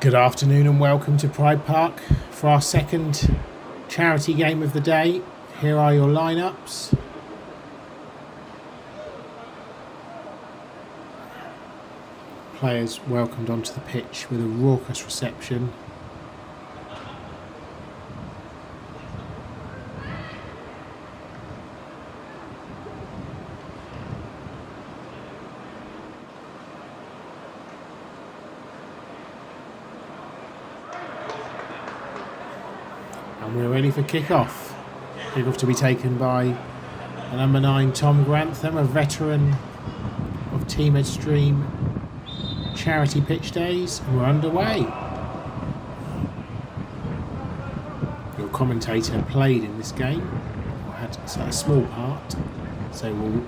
Good afternoon and welcome to Pride Park for our second charity game of the day. Here are your lineups. Players welcomed onto the pitch with a raucous reception. And we're ready for kick-off. Kick-off to be taken by the number 9 Tom Grantham, a veteran of Team Extreme charity pitch days, and we're underway. Your commentator played in this game, or had a small part, so we'll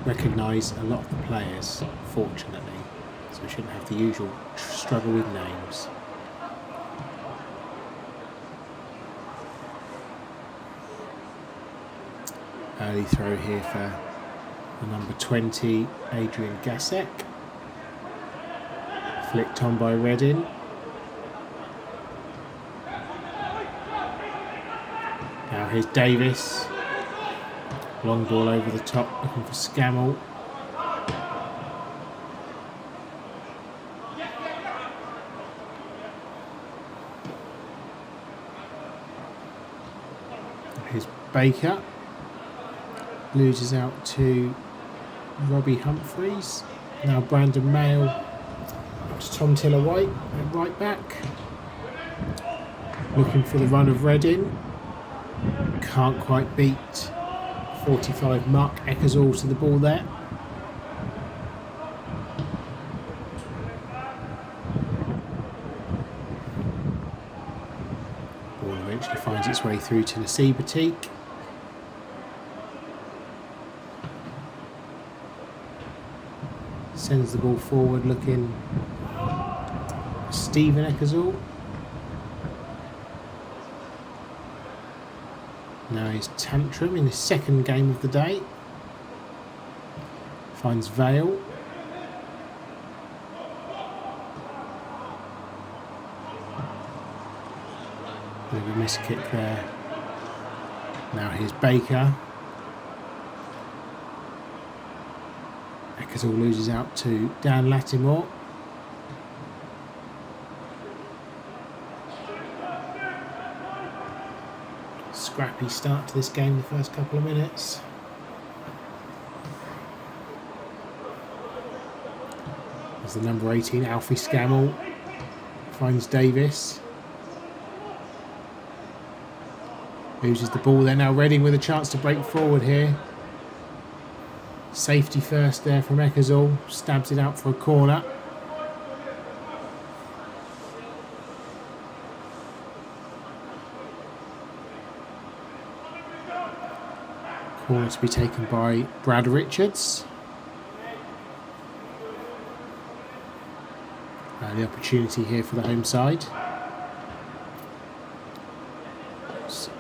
recognise a lot of the players, fortunately, so we shouldn't have the usual struggle with names. Early throw here for the number 20, Adrian Gasek. Flicked on by Reddin. Now here's Davis. Long ball over the top, looking for Scammell. Here's Baker. Loses out to Robbie Humphreys. Now Brandon Mayle to Tom Tiller-White at right back. Looking for the run of Reddin. Can't quite beat 45 Mark Eckersall to the ball there. Ball eventually finds its way through to Nasib Batik. Sends the ball forward, looking Stephen Eckersall. Now he's Tantrum in his second game of the day. Finds Vale. Bit of a miss kick there. Now here's Baker. Eckersall loses out to Dan Lattimore. Scrappy start to this game, the first couple of minutes. As the number 18, Alfie Scammell, finds Davis. Loses the ball there. Now Redding with a chance to break forward here. Safety first there from Eckersall. Stabs it out for a corner. Corner to be taken by Brad Richards. The opportunity here for the home side.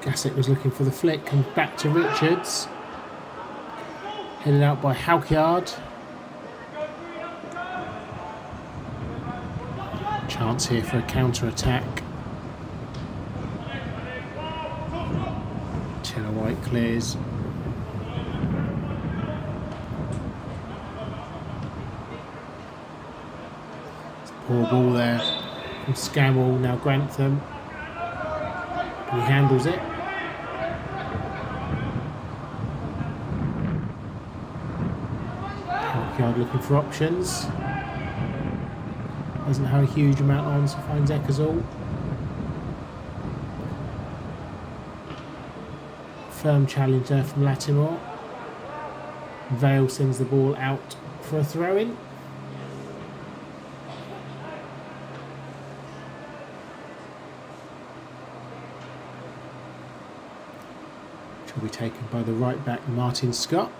Gasek was looking for the flick, comes back to Richards. Headed out by Halkyard. Chance here for a counter-attack. Tiller-White clears. Poor ball there from Scammell, now Grantham. He handles it. Halkyard looking for options. Doesn't have a huge amount on, so finds Eckersall. Firm challenge there from Lattimore. Vale sends the ball out for a throw-in. Will be taken by the right back Martin Scott.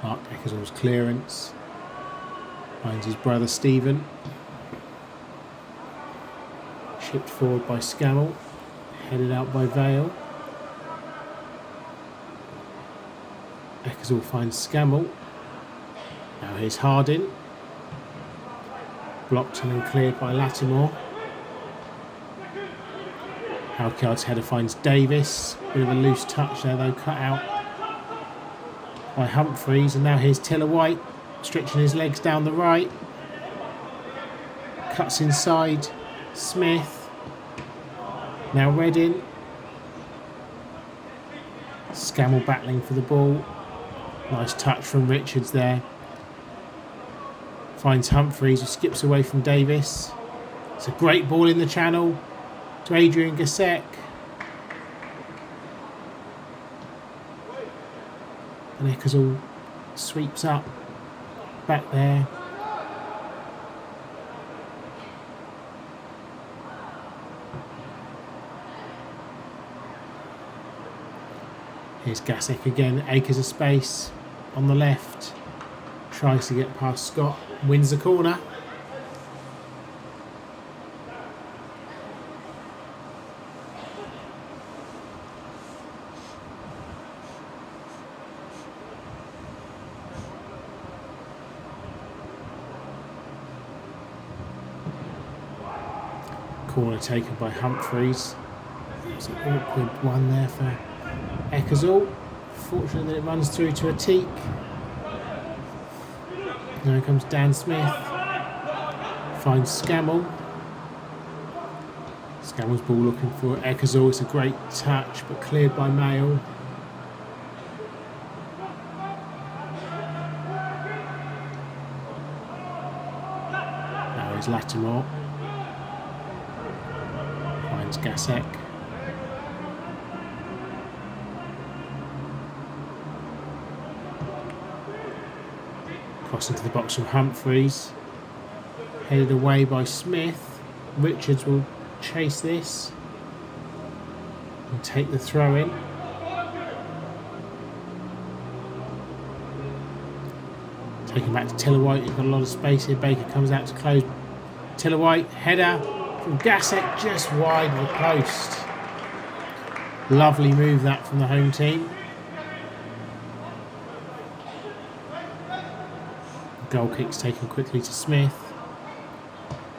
Mark Eckersall's clearance finds his brother Stephen. Chipped forward by Scammell, headed out by Vale. Eckersall finds Scammell. Now here's Harding. Blocked and then cleared by Lattimore. Halkyard's header finds Davis. Bit of a loose touch there though, cut out by Humphreys. And now here's Tiller White, stretching his legs down the right. Cuts inside Smith. Now Redding. Scammell battling for the ball. Nice touch from Richards there. Finds Humphreys, who skips away from Davis. It's a great ball in the channel to Adrian Gasek. And Eckersall sweeps up back there. Here's Gasek again, acres of space on the left. Tries to get past Scott, wins the corner. Corner taken by Humphreys. It's an awkward one there for Eckersall. Fortunate that it runs through to Atik. Now comes Dan Smith. Finds Scammell. Scammell's ball looking for Eckersall. It's a great touch, but cleared by Mayle. Now here's Lattimore. Finds Gasek. Cross into the box from Humphreys. Headed away by Smith. Richards will chase this and take the throw in. Taken back to Tiller White. He's got a lot of space here. Baker comes out to close. Tiller White, header from Gasek, just wide of the post. Lovely move that from the home team. Goal kick's taken quickly to Smith.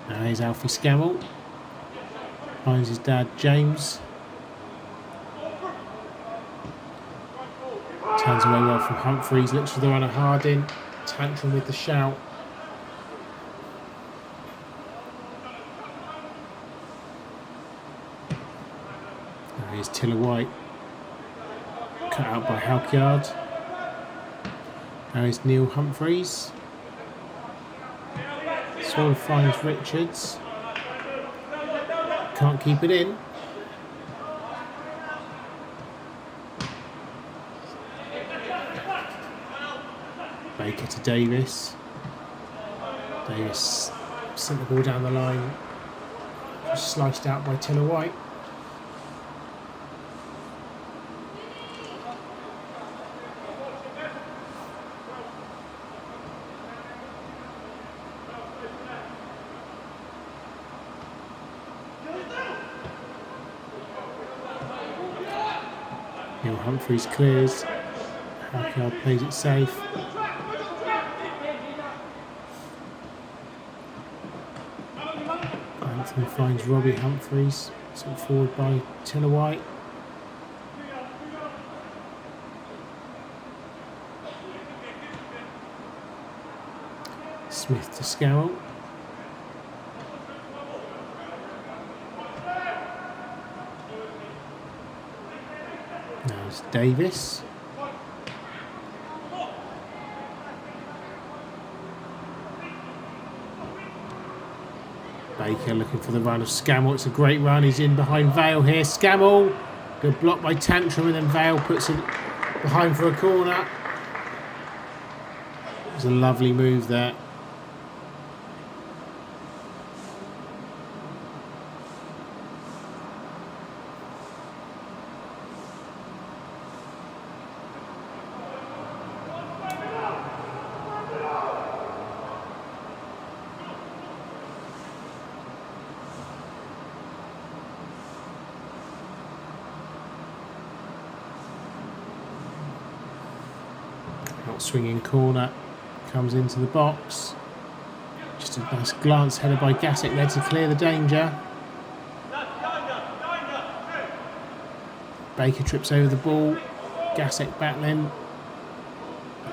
Now here's Alfie Scammell. Finds his dad James. Turns away well from Humphreys. Looks for the runner Harding. Tantrum with the shout. Now here's Tiller White. Cut out by Halkyard. Now here's Neil Humphreys. Swan finds Richards. Can't keep it in. Baker to Davis. Davis sent the ball down the line. Just sliced out by Tiller White. Neil Humphreys clears. Halkyard plays it safe. Anthony finds Robbie Humphreys. Sent forward by Tiller White. Smith to Scammell. Now it's Davis. Baker looking for the run of Scammell. It's a great run. He's in behind Vale here. Scammell. Good block by Tantrum, and then Vale puts it behind for a corner. It was a lovely move there. Swinging corner comes into the box. Just a nice glance headed by Gassick there to clear the danger. Baker trips over the ball. Gassick battling.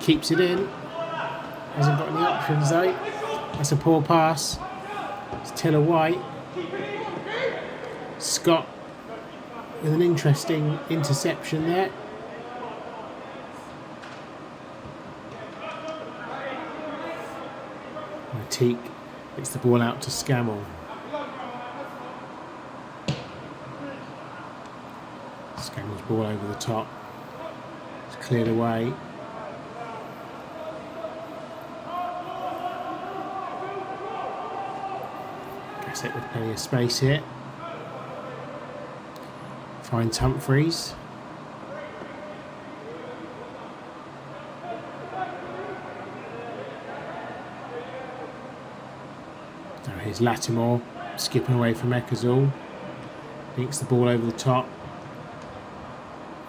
Keeps it in. Hasn't got any options though. That's a poor pass. It's Tiller White. Scott with an interesting interception there. Teak gets the ball out to Scammell. Scammell's ball over the top. It's cleared away. Gassick with plenty of space here. Finds Humphreys. Now here's Lattimore skipping away from Eckersall. Dinks the ball over the top.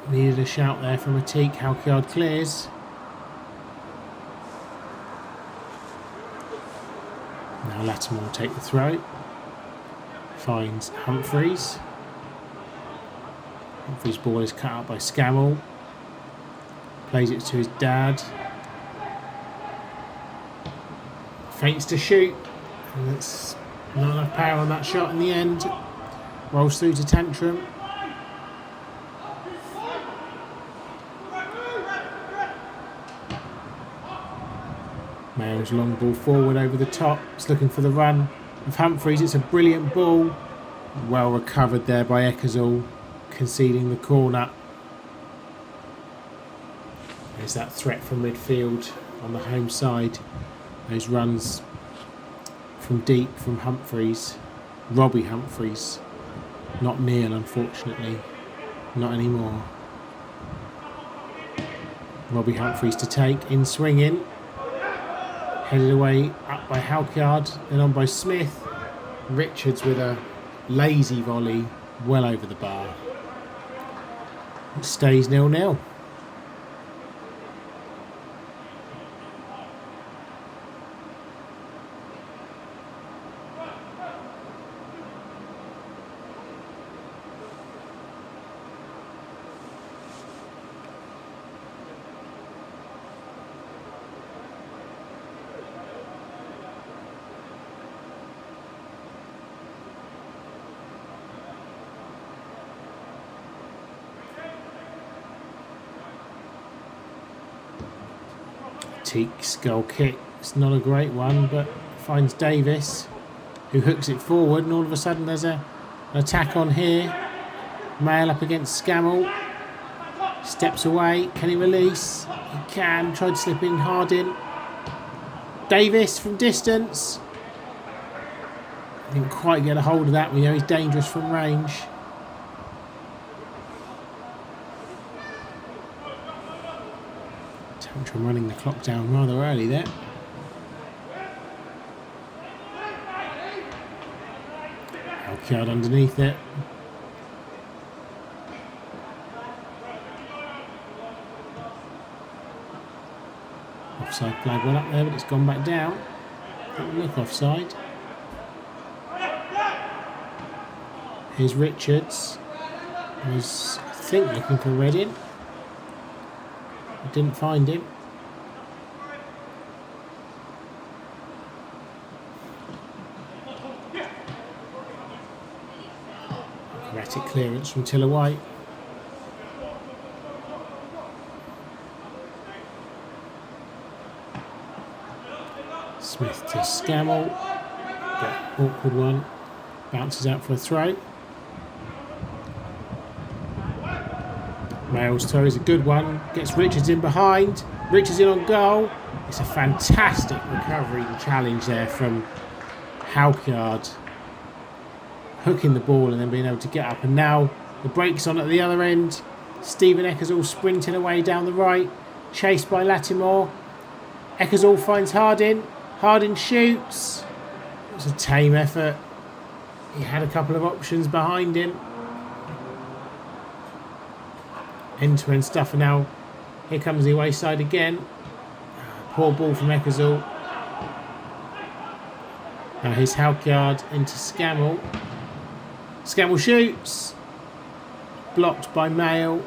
Needed a shout there from Atik. Halkyard clears. Now Lattimore will take the throw. Finds Humphreys. Humphreys' ball is cut out by Scammell. Plays it to his dad. Feints to shoot. And that's not enough power on that shot in the end. Rolls through to Tantrum. Mayall's long ball forward over the top. It's looking for the run of Humphreys. It's a brilliant ball. Well recovered there by Eckersall, conceding the corner. There's that threat from midfield on the home side. Those runs from deep from Humphreys. Robbie Humphreys. Not Neil, unfortunately. Not anymore. Robbie Humphreys to take, in swinging. Headed away up by Halkyard, then on by Smith. Richards with a lazy volley well over the bar. It stays 0-0. Teak's goal kick. It's not a great one, but finds Davis, who hooks it forward, and all of a sudden there's an attack on here. Mayall up against Scammell. Steps away. Can he release? He can. Tried to slip in Hardin. Davis from distance. Didn't quite get a hold of that. We know he's dangerous from range. Tantrum running the clock down rather early there. Halkyard underneath it. Offside flag went up there, but it's gone back down. Didn't look offside. Here's Richards. Was, I think, looking for Redding. Didn't find him. Erratic clearance from Tiller White. Smith to Scammell. That awkward one. Bounces out for a throw. Mayall's throw is a good one. Gets Richards in behind. Richards in on goal. It's a fantastic recovery and challenge there from Halkyard. Hooking the ball and then being able to get up. And now the break's on at the other end. Stephen Eckersall sprinting away down the right. Chased by Lattimore. Eckersall finds Hardin. Hardin shoots. It was a tame effort. He had a couple of options behind him. End-to-end stuff, and now here comes the away side again. Poor ball from Eckersall. Now here's Halkyard into Scammell. Scammell shoots. Blocked by Mail.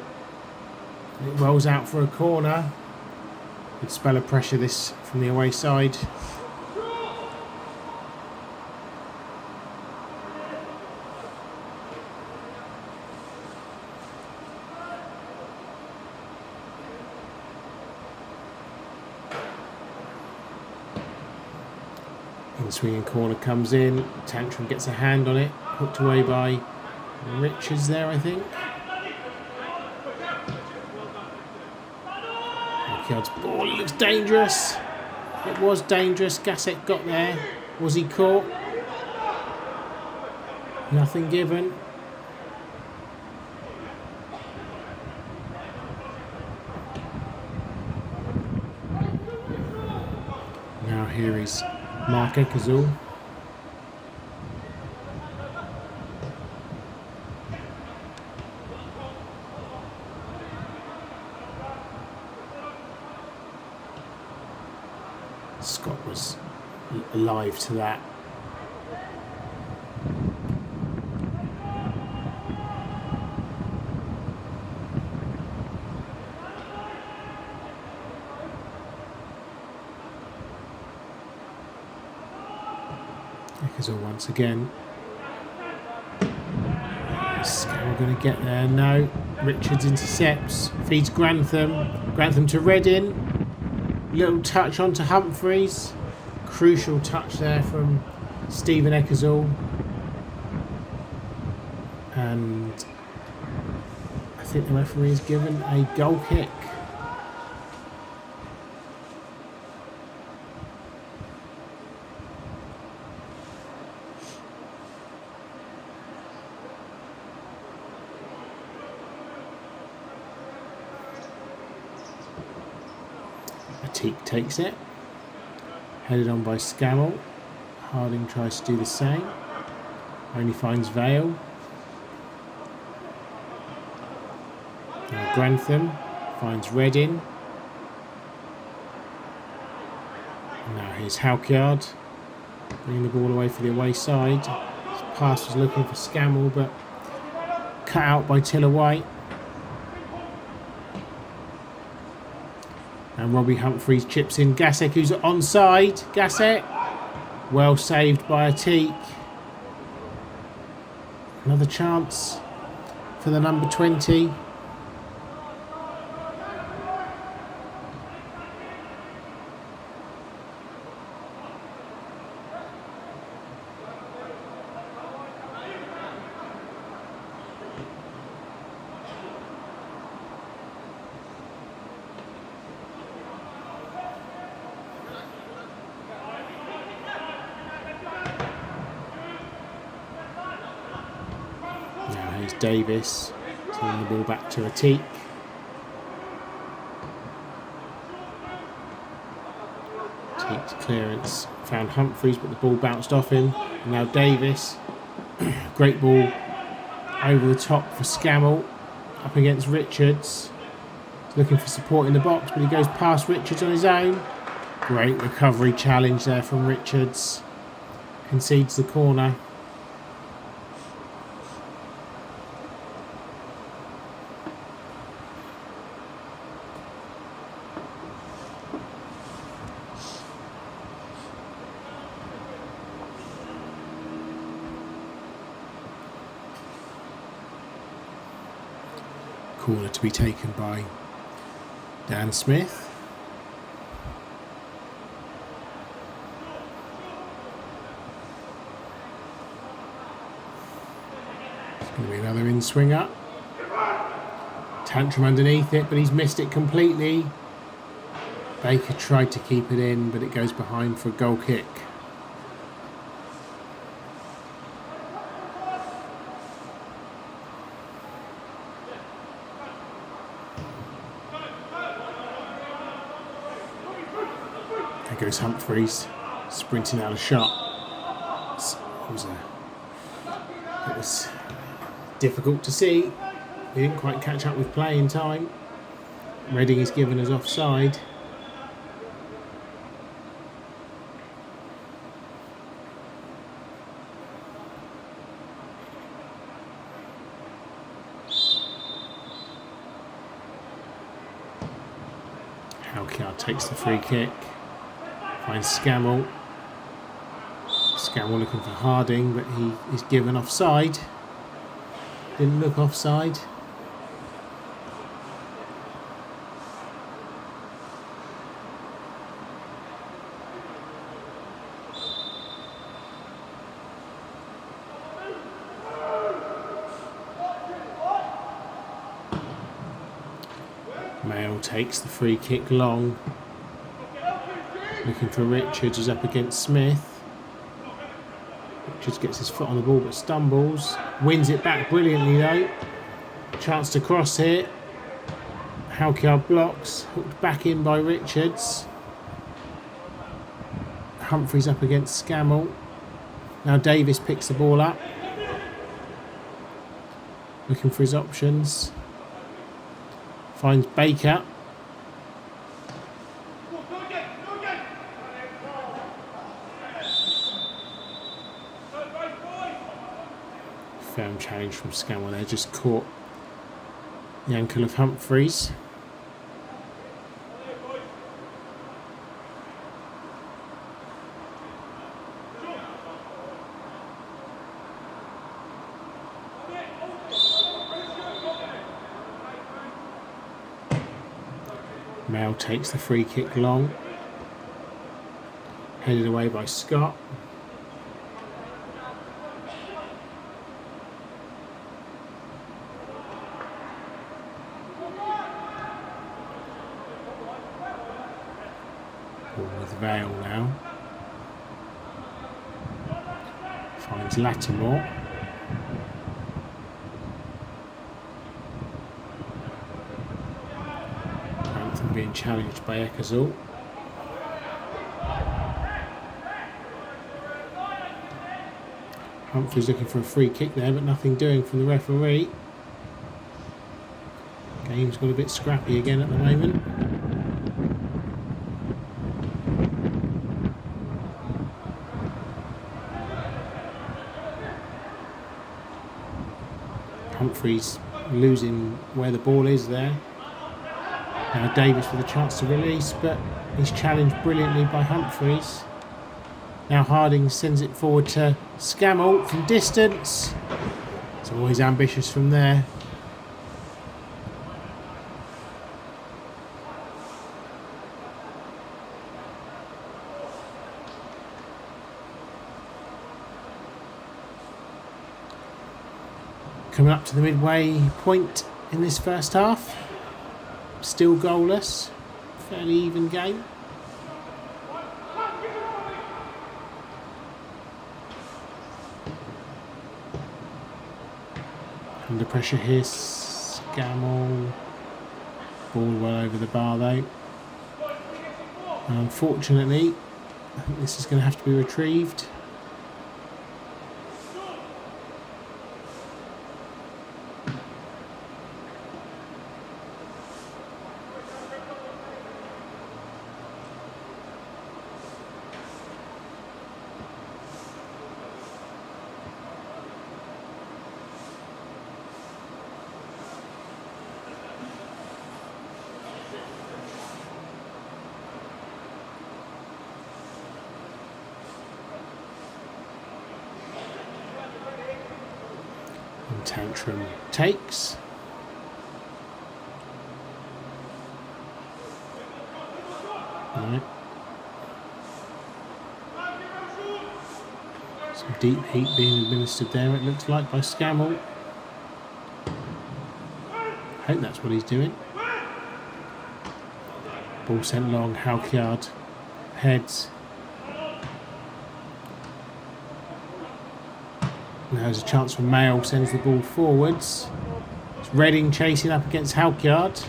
It rolls out for a corner. Good spell of pressure this from the away side. Swinging corner comes in. Tantrum gets a hand on it. Hooked away by Richards there, I think. Halkyard's ball looks dangerous. It was dangerous. Gassett got there. Was he caught? Nothing given. Now here is Mark Eckersall. Scott was alive to that. Eckersall once again. Is Scammell going to get there? No. Richards intercepts. Feeds Grantham. Grantham to Reddin. Little touch onto Humphreys. Crucial touch there from Stephen Eckersall. And I think the referee has given a goal kick. Ateek takes it. Headed on by Scammell. Harding tries to do the same. Only finds Vale. Now Grantham finds Reddin. And now here's Halkyard. Bringing the ball away for the away side. His pass was looking for Scammell, but cut out by Tiller White. And Robbie Humphreys chips in Gassett, who's onside. Gassett, well saved by Ateek. Another chance for the number 20. Here's Davis, turning the ball back to Ateek. Ateek's clearance found Humphreys, but the ball bounced off him. And now Davis, great ball over the top for Scammell, up against Richards. He's looking for support in the box, but he goes past Richards on his own. Great recovery challenge there from Richards. Concedes the corner. Corner to be taken by Dan Smith. It's going to be another in-swinger. Tantrum underneath it, but he's missed it completely. Baker tried to keep it in, but it goes behind for a goal kick. There goes Humphreys, sprinting out a shot. It was difficult to see. He didn't quite catch up with play in time. Redding is given as offside. Halkyard takes the free kick. Finds Scammell. Scammell looking for Harding, but he is given offside. Didn't look offside. Mail takes the free kick long. Looking for Richards, who's up against Smith. Richards gets his foot on the ball but stumbles. Wins it back brilliantly though. Chance to cross here. Halkyard blocks. Hooked back in by Richards. Humphreys up against Scammell. Now Davis picks the ball up. Looking for his options. Finds Baker. Firm challenge from Scammell there, just caught the ankle of Humphreys. Mail takes the free kick long. Headed away by Scott. Ball with Vale now. Finds Lattimore. Being challenged by Ecclesall. Humphreys looking for a free kick there, but nothing doing from the referee. Game's got a bit scrappy again at the moment. Humphreys losing where the ball is there. Now Davis with a chance to release, but he's challenged brilliantly by Humphreys. Now Harding sends it forward to Scammell from distance. It's always ambitious from there. Coming up to the midway point in this first half. Still goalless, fairly even game. Under pressure here, Scammell. Ball well over the bar though. And unfortunately, I think this is going to have to be retrieved. Tantrum takes. Right. Some deep heat being administered there, it looks like, by Scammell. Hope that's what he's doing. Ball sent long, Halkyard heads. Now there's a chance for Mail, sends the ball forwards. It's Redding chasing up against Halkyard.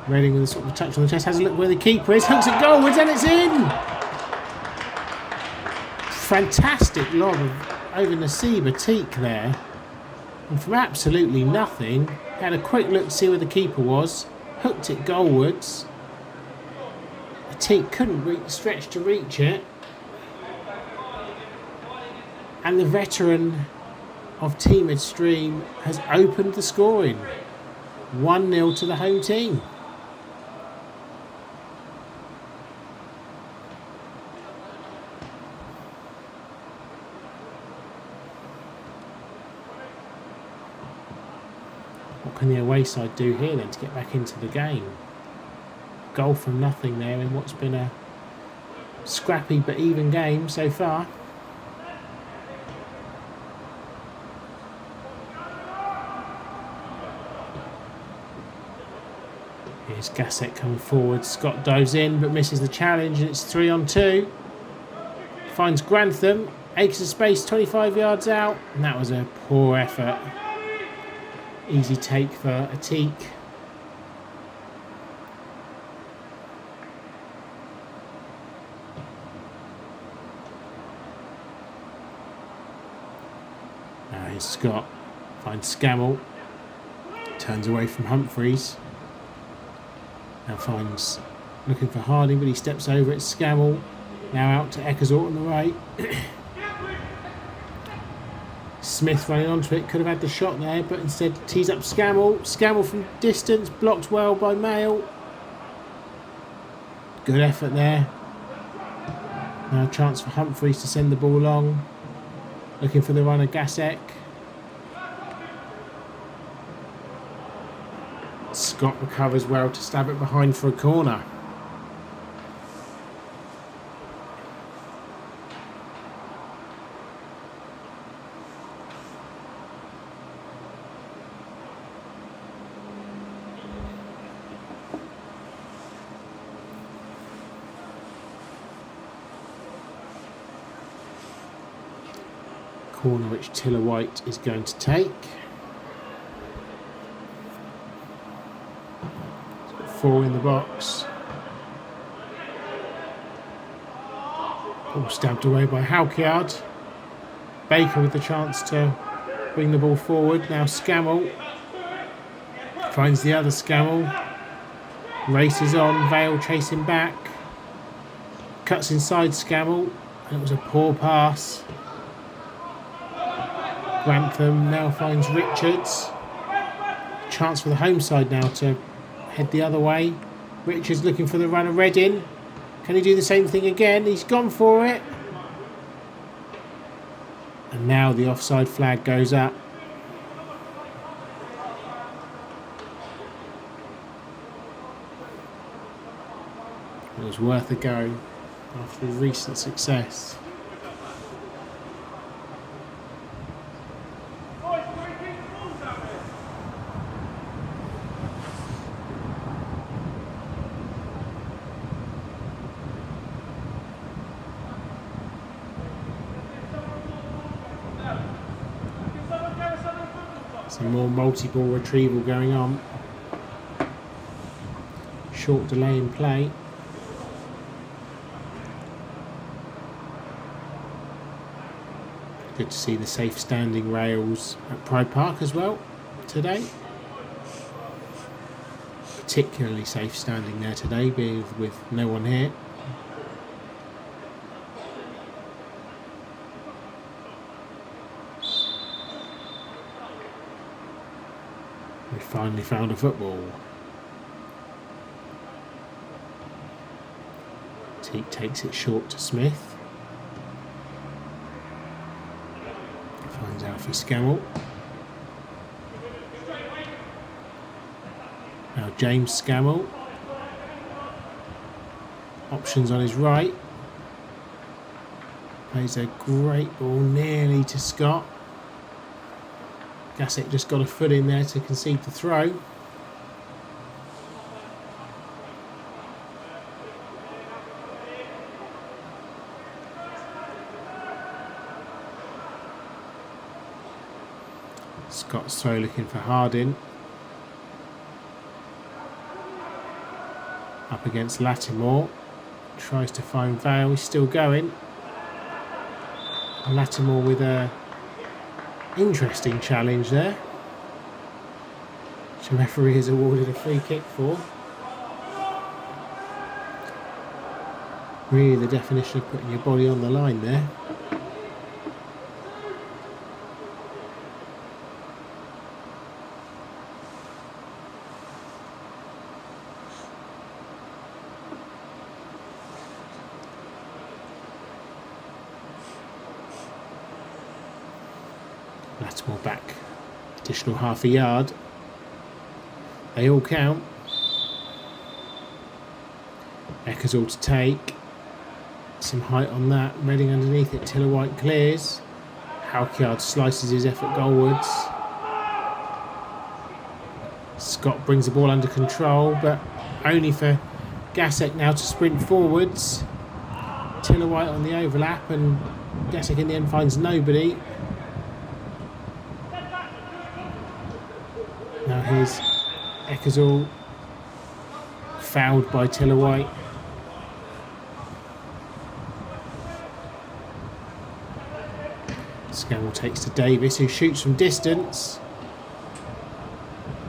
Redding with a sort of touch on the chest, has a look where the keeper is, hooks it goalwards and it's in! Fantastic lob over Nasib Ateek there. And from absolutely nothing, had a quick look to see where the keeper was, hooked it goalwards. Ateek couldn't stretch to reach it. And the veteran of Team Midstream has opened the scoring. 1-0 to the home team. What can the away side do here then to get back into the game? Goal from nothing there in what's been a scrappy but even game so far. Here's Gassett coming forward. Scott dives in but misses the challenge, and it's 3-on-2. Finds Grantham. Acres of space, 25 yards out. And that was a poor effort. Easy take for Atik. Now here's Scott. Finds Scammell. Turns away from Humphreys. Now finds, looking for Harding, but he steps over it. Scammell. Now out to Ecclesall on the right. Smith running onto it, could have had the shot there, but instead tees up Scammell. Scammell from distance, blocked well by Mail. Good effort there. Now a chance for Humphreys to send the ball long. Looking for the runner, Gasek. Scott recovers well to stab it behind for a corner. Corner which Tiller White is going to take. He's got 4 in the box. Ball stabbed away by Halkyard. Baker with the chance to bring the ball forward. Now Scammell finds the other Scammell. Races on. Vale chasing back. Cuts inside Scammell. And it was a poor pass. Grantham now finds Richards. Chance for the home side now to head the other way. Richards looking for the runner, Reddin. Can he do the same thing again? He's gone for it. And now the offside flag goes up. It was worth a go after recent success. Some more multi-ball retrieval going on. Short delay in play. Good to see the safe standing rails at Pride Park as well today. Particularly safe standing there today, with no one here. We finally found a football. Teak takes it short to Smith. Finds out for Scammell. Now James Scammell. Options on his right. Plays a great ball nearly to Scott. Gassett just got a foot in there to concede the throw. Scott's throw looking for Harding. Up against Lattimore. Tries to find Vale. He's still going. Lattimore with a interesting challenge there, which the referee has awarded a free kick for. Really the definition of putting your body on the line there. Lattimore back, additional half a yard. They all count. Eckersall to take. Some height on that. Reading underneath it. Tiller-White clears. Halkyard slices his effort goalwards. Scott brings the ball under control, but only for Gasek now to sprint forwards. Tiller-White on the overlap, and Gasek in the end finds nobody. Now here's Eckersall, fouled by Tiller-White. Scammell takes to Davis, who shoots from distance.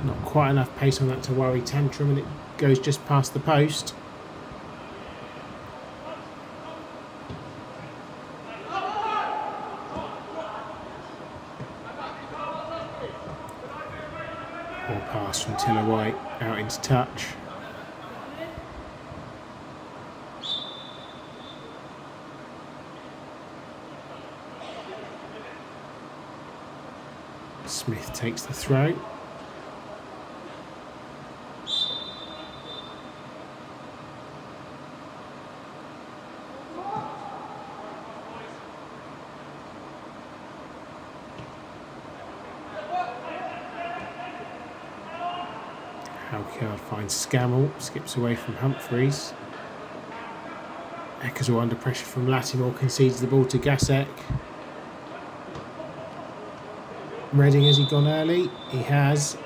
Not quite enough pace on that to worry Tantrum, and it goes just past the post. Or pass from Tiller-White out into touch. Smith takes the throw. Halkyard finds Scammell, skips away from Humphreys. Eckersall under pressure from Lattimore, concedes the ball to Gasek. Reading, has he gone early? He has.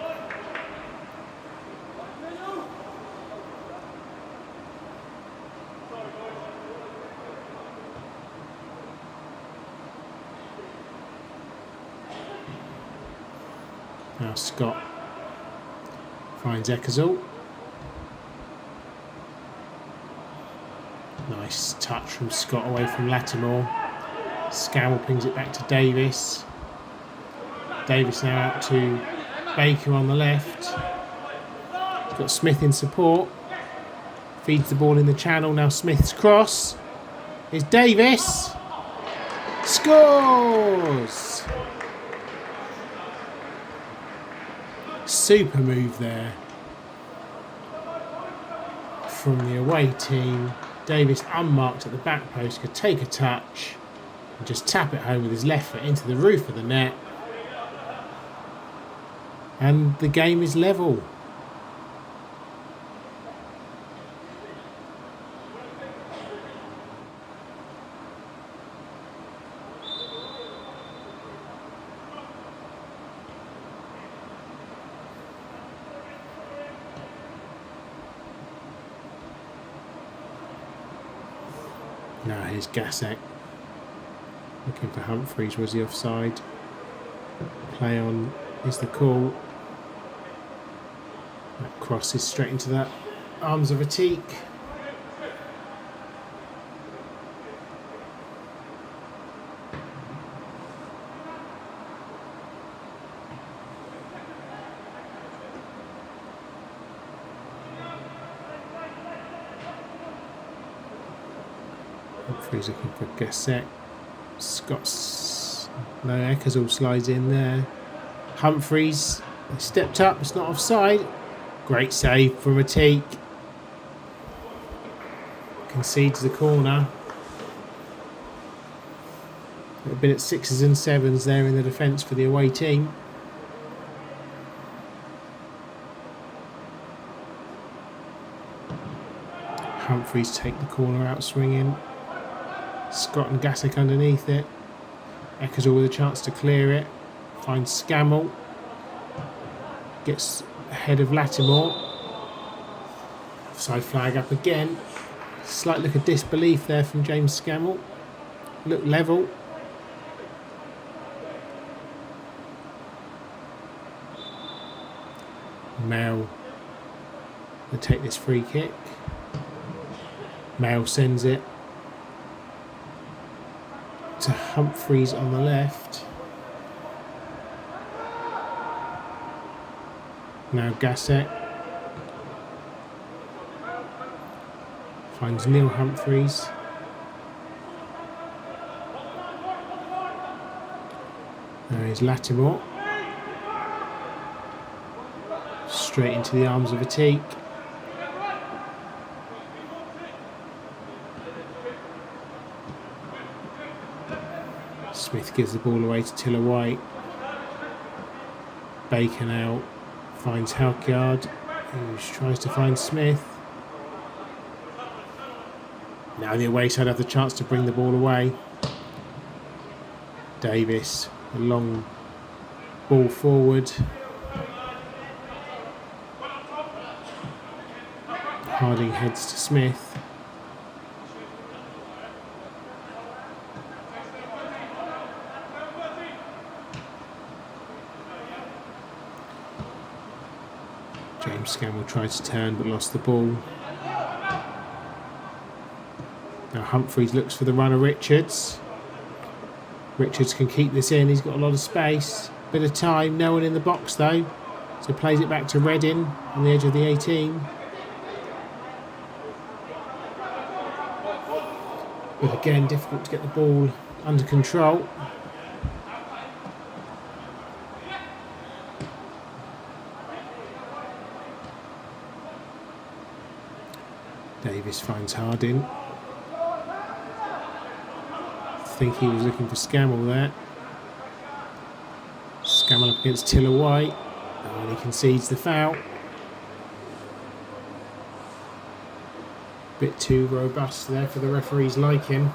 Now Scott finds Eckersall. Nice touch from Scott away from Lattimore. Scammell pings it back to Davis. Davis now out to Baker on the left. He's got Smith in support. Feeds the ball in the channel. Now Smith's cross. Here's Davis. Scores! Super move there from the away team. Davis unmarked at the back post, could take a touch and just tap it home with his left foot into the roof of the net. And the game is level. Now here's Gasek looking for Humphreys. Was he offside? Play on is the call. That crosses straight into the arms of Atik. Humphreys looking for Gasek. Scott's no, Eckersall slides in there. Humphreys stepped up, it's not offside. Great save from Atik. Concedes the corner. They've been at 6s and 7s there in the defence for the away team. Humphreys take the corner out swinging. Scott and Gasek underneath it. Eckersall with a chance to clear it. Finds Scammell. Gets ahead of Lattimore. Offside flag up again. Slight look of disbelief there from James Scammell. Look level. Mail will take this free kick. Mail sends it to Humphreys on the left. Now Gasek finds Neil Humphreys. There is Lattimore. Straight into the arms of Atik. Smith gives the ball away to Tiller White. Baker now finds Halkyard, who tries to find Smith. Now the away side have the chance to bring the ball away. Davis, a long ball forward. Harding heads to Smith. James Scammell tried to turn but lost the ball. Now Humphreys looks for the runner Richards. Richards can keep this in, he's got a lot of space. Bit of time, no one in the box though. So plays it back to Redding on the edge of the 18. But again, difficult to get the ball under control. Davis finds Harding. I think he was looking for Scammell there. Scammell up against Tiller White. And he concedes the foul. Bit too robust there for the referee's liking.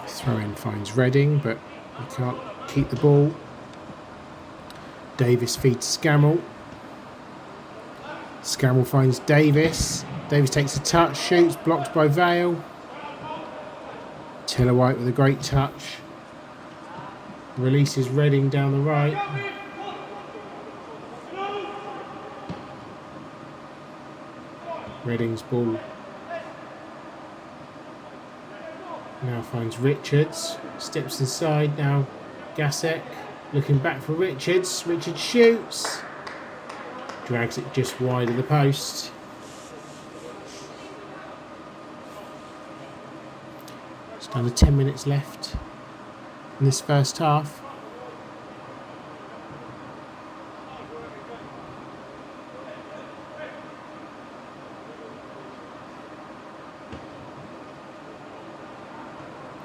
Throw-in finds Redding, but he can't keep the ball. Davis feeds Scammell. Scammell finds Davis. Davis takes a touch, shoots, blocked by Vale. Tiller White with a great touch. Releases Redding down the right. Redding's ball now finds Richards, steps inside now. Gasek looking back for Richards. Richards shoots, drags it just wide of the post. It's under 10 minutes left in this first half.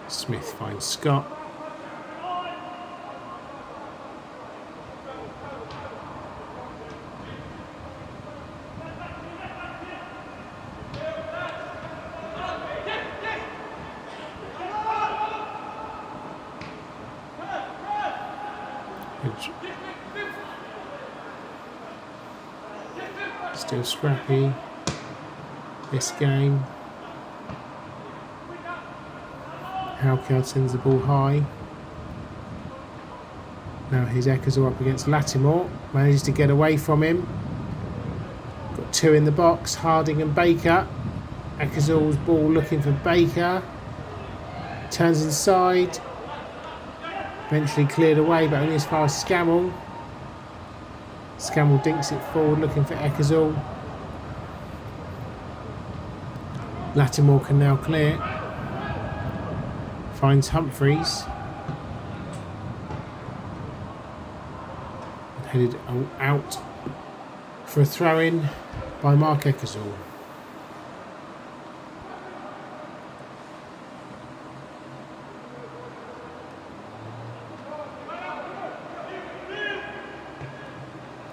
Smith finds Scott. Still scrappy this game. Halkyard sends the ball high. Now here's Eckersall up against Lattimore. Manages to get away from him. Got two in the box, Harding and Baker. Eckersall's ball looking for Baker. Turns inside. Eventually cleared away, but only as far as Scammell. Scammell dinks it forward looking for Eckersall. Lattimore can now clear. Finds Humphreys. Headed out for a throw-in by Mark Eckersall.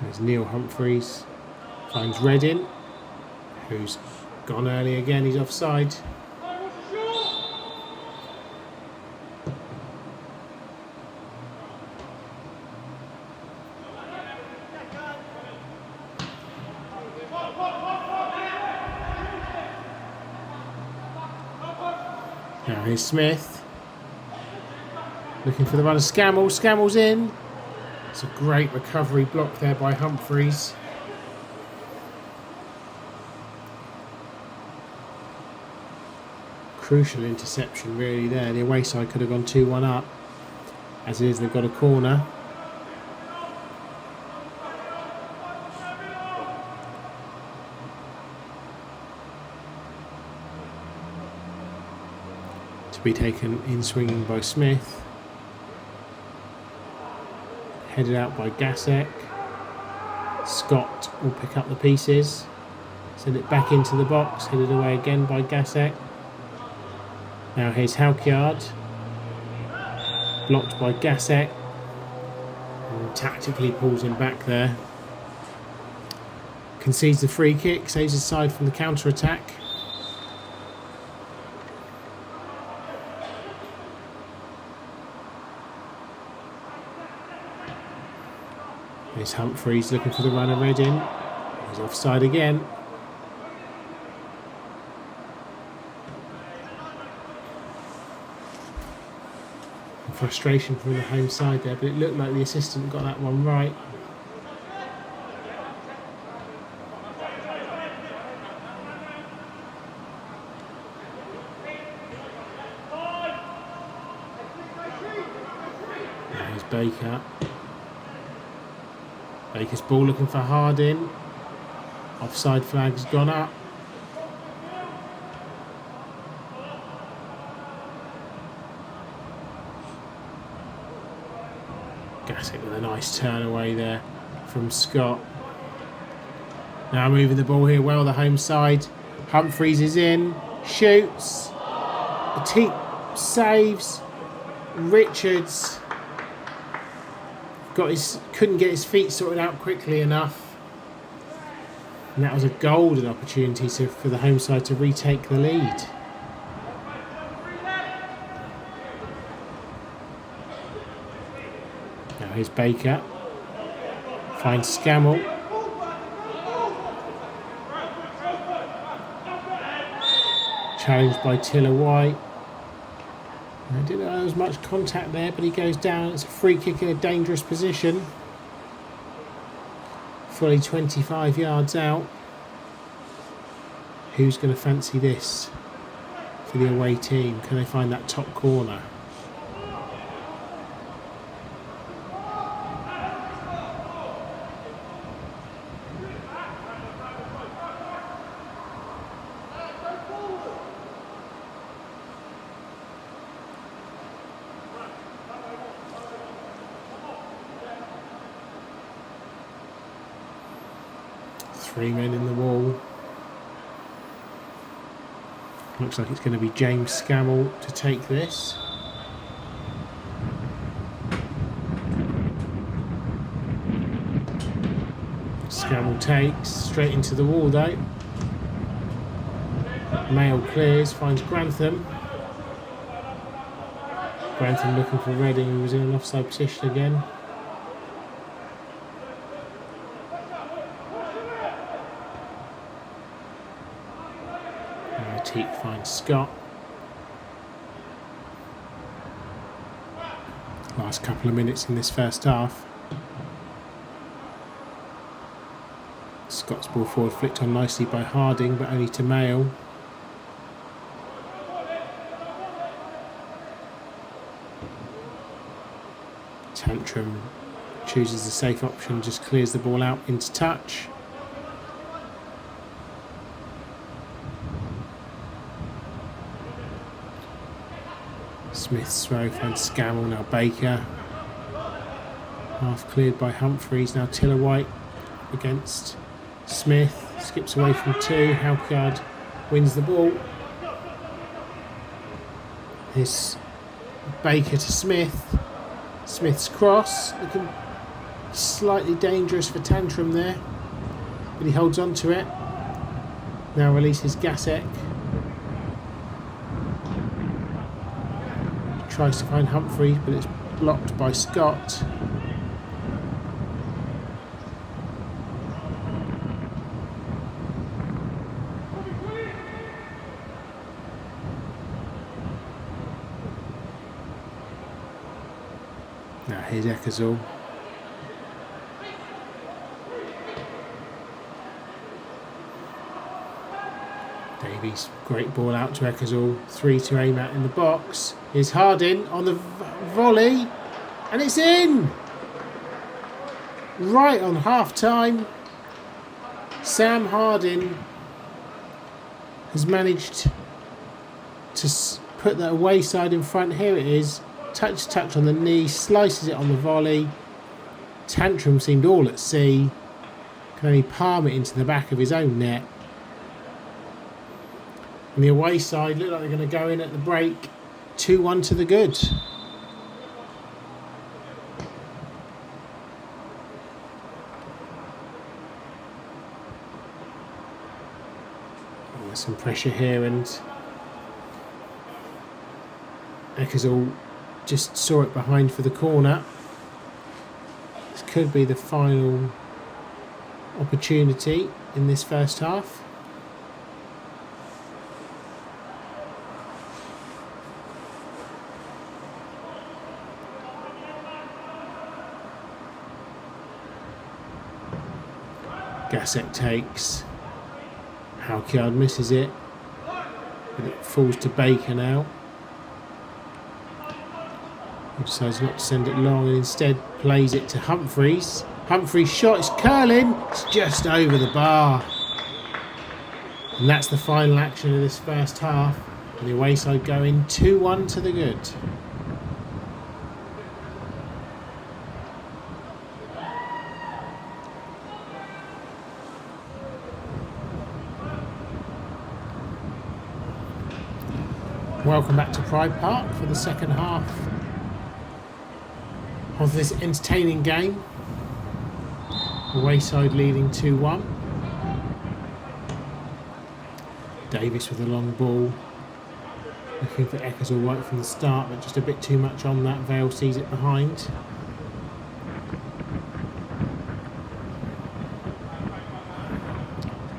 There's Neil Humphreys. Finds Redding, who's gone early again. He's offside. Now here's Smith. Looking for the runner Scammell. Scammell's in. It's a great recovery block there by Humphreys. Crucial interception really there. The away side could have gone 2-1 up. As it is, they've got a corner. To be taken in swinging by Smith. Headed out by Gasek. Scott will pick up the pieces. Send it back into the box. Headed away again by Gasek. Now here's Halkyard. Blocked by Gasek. And tactically pulls him back there. Concedes the free kick. Saves his side from the counter-attack. Here's Humphreys looking for the runner Reading. He's offside again. Frustration from the home side there, but it looked like the assistant got that one right. There's Baker. Baker's ball looking for Harding. Offside flag's gone up. Gasset with a nice turn away there from Scott. Now moving the ball here well, the home side. Humphreys is in, shoots. Petit saves. Richards couldn't get his feet sorted out quickly enough. And that was a golden opportunity for the home side to retake the lead. Now here's Baker. Finds Scammell. Challenged by Tiller White. I didn't know there was much contact there, but he goes down. It's a free kick in a dangerous position. Fully 25 yards out. Who's going to fancy this for the away team? Can they find that top corner? Three men in the wall. Looks like it's going to be James Scammell to take this. Scammell takes straight into the wall though. Mail clears, finds Grantham. Grantham looking for Reading, who was in an offside position again. Teep finds Scott. Last couple of minutes in this first half. Scott's ball forward flicked on nicely by Harding, but only to Mail. Tantrum chooses the safe option, just clears the ball out into touch. Smith's throw finds Scammell, now Baker. Half cleared by Humphreys, now Tiller White against Smith. Skips away from two, Halkyard wins the ball. Here's Baker to Smith. Smith's cross, looking slightly dangerous for Tantrum there, but he holds on to it. Now releases Gasek. Tries to find Humphrey, but it's blocked by Scott. Now here's Eckersall. Davies, great ball out to Eckersall. 3 to aim at in the box. Here's Harding on the volley. And it's in! Right on half time. Sam Harding has managed to put the away side in front. Here it is. Touch on the knee. Slices it on the volley. Tantrum seemed all at sea. Can only palm it into the back of his own net. And the away side look like they're going to go in at the break. 2-1 to the good. There's some pressure here, and Eckersall just saw it behind for the corner. This could be the final opportunity in this first half. Gassek takes. Halkyard misses it, but it falls to Baker now. He decides not to send it long and instead plays it to Humphreys. Humphreys' shot is curling, it's just over the bar. And that's the final action of this first half. And the away side going 2-1 to the good. Welcome back to Pride Park for the second half of this entertaining game. Away side leading 2-1. Davis with a long ball. Looking for Eckersall right from the start, but just a bit too much on that. Vale sees it behind.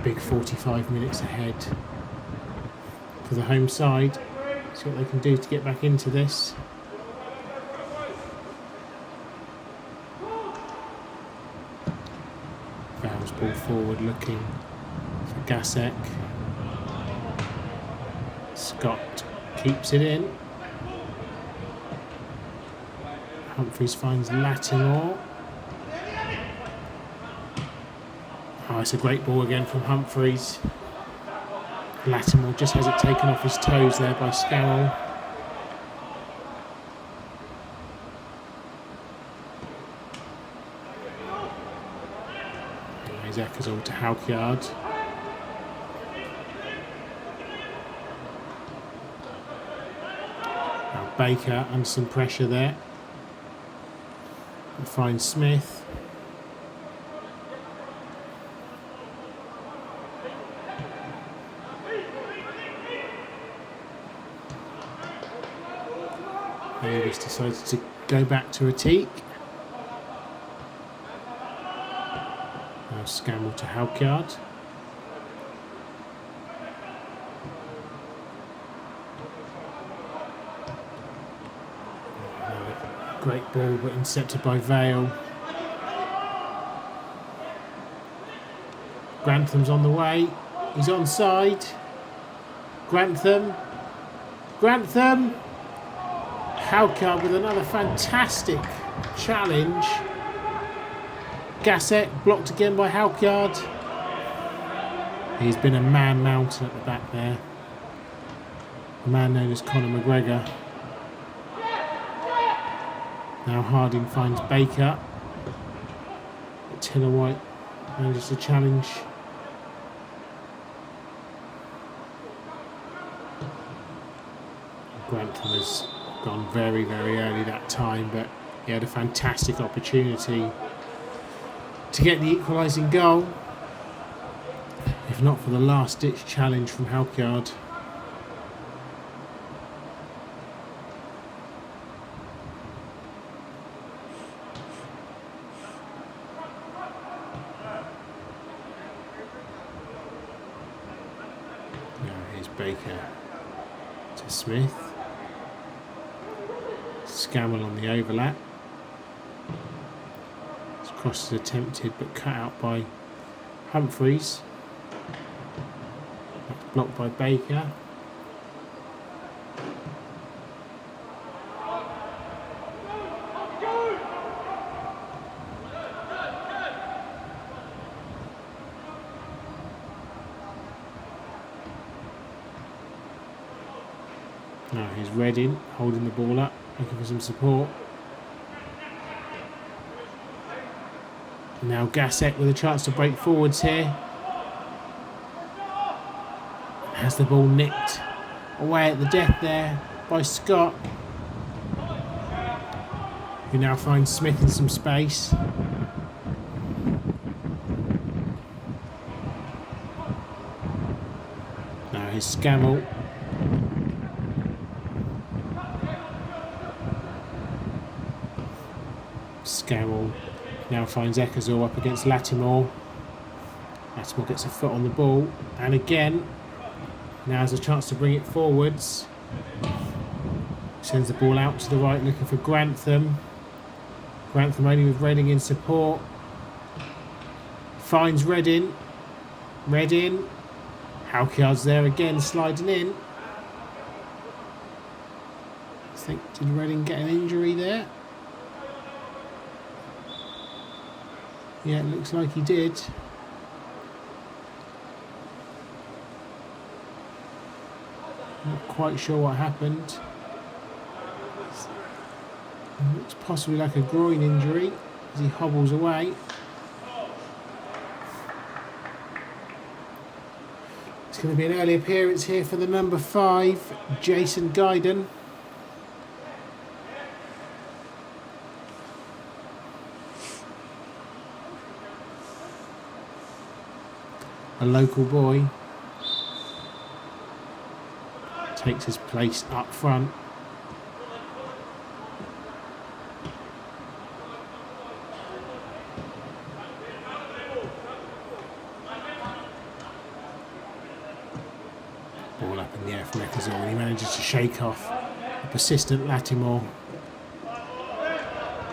Big 45 minutes ahead for the home side. See what they can do to get back into this. Vale's ball forward looking for Gassek. Scott keeps it in. Humphreys finds Lattimore. Oh, it's a great ball again from Humphreys. Lattimore just has it taken off his toes there by Scarroll. Here's Eckersall to Halkyard. Now Baker under some pressure there. He finds Smith. Davis decides to go back to Atik. Now Scammell to Halkyard. Great ball, but intercepted by Vale. Grantham's on the way. He's onside. Grantham. Halkyard with another fantastic challenge. Gassek blocked again by Halkyard. He's been a man mountain at the back there. A man known as Conor McGregor. Now Harding finds Baker. Taylor White manages to challenge. Grantham has gone very, very early that time, but he had a fantastic opportunity to get the equalising goal. If not for the last-ditch challenge from Halkyard. Now here's Baker to Smith. Scammell on the overlap. This cross is attempted but cut out by Humphreys. Blocked by Baker. Now here's Redding holding the ball up, looking for some support. Now Gassek with a chance to break forwards here. Has the ball nicked away at the death there by Scott, who now finds Smith in some space. Now here's Scammell. Scammell now finds Ecclesall up against Lattimore. Lattimore gets a foot on the ball, and again, now has a chance to bring it forwards. Sends the ball out to the right, looking for Grantham. Grantham only with Redding in support. Finds Redding. Redding. Halkyard's there again, sliding in. I think, did Redding get an injury there? Yeah, it looks like he did. Not quite sure what happened. It looks possibly like a groin injury as he hobbles away. It's going to be an early appearance here for the number 5, Jason Guyden. A local boy takes his place up front. Ball up in the air from Ecclesall, and he manages to shake off a persistent Lattimore.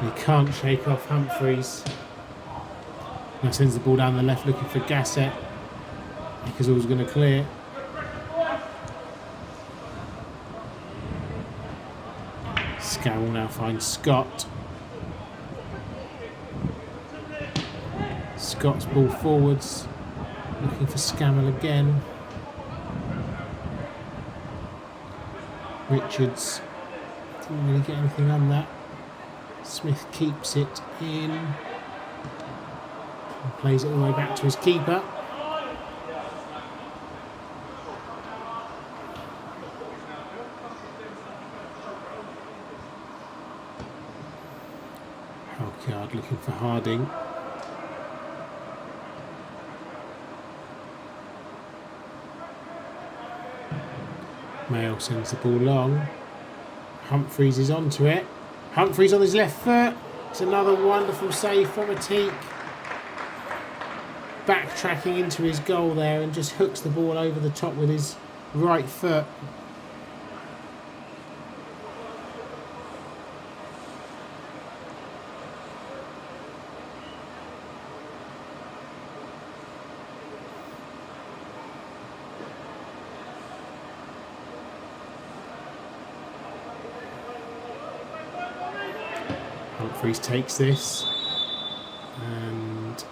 He can't shake off Humphreys. Now sends the ball down the left looking for Gassett. Ecclesall's going to clear. Scammell now finds Scott. Scott's ball forwards, looking for Scammell again. Richards didn't really get anything on that. Smith keeps it in and plays it all the way back to his keeper. Halkyard looking for Harding. Mail sends the ball long. Humphreys is onto it. Humphreys on his left foot. It's another wonderful save from Ateek. Backtracking into his goal there and just hooks the ball over the top with his right foot. Humphreys takes this, and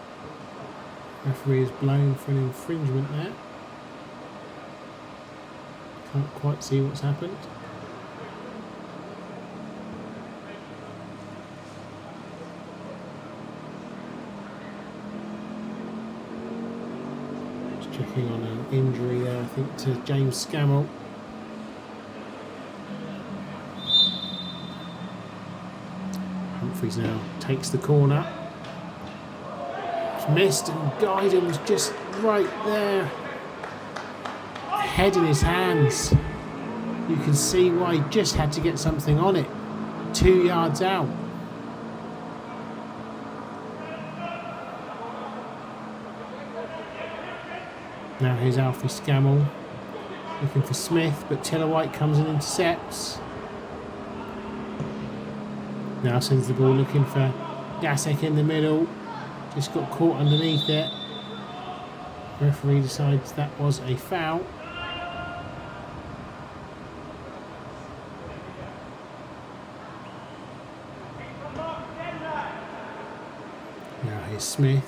referee is blown for an infringement there. Can't quite see what's happened. Just checking on an injury there, I think, to James Scammell. Humphreys now takes the corner. It's missed, and Guyden was just right there. Head in his hands. You can see why he just had to get something on it. 2 yards out. Now here's Alfie Scammell looking for Smith, but Tillowhite comes and intercepts. Now sends the ball looking for Gassek in the middle. Just got caught underneath it. Referee decides that was a foul. Here's Smith.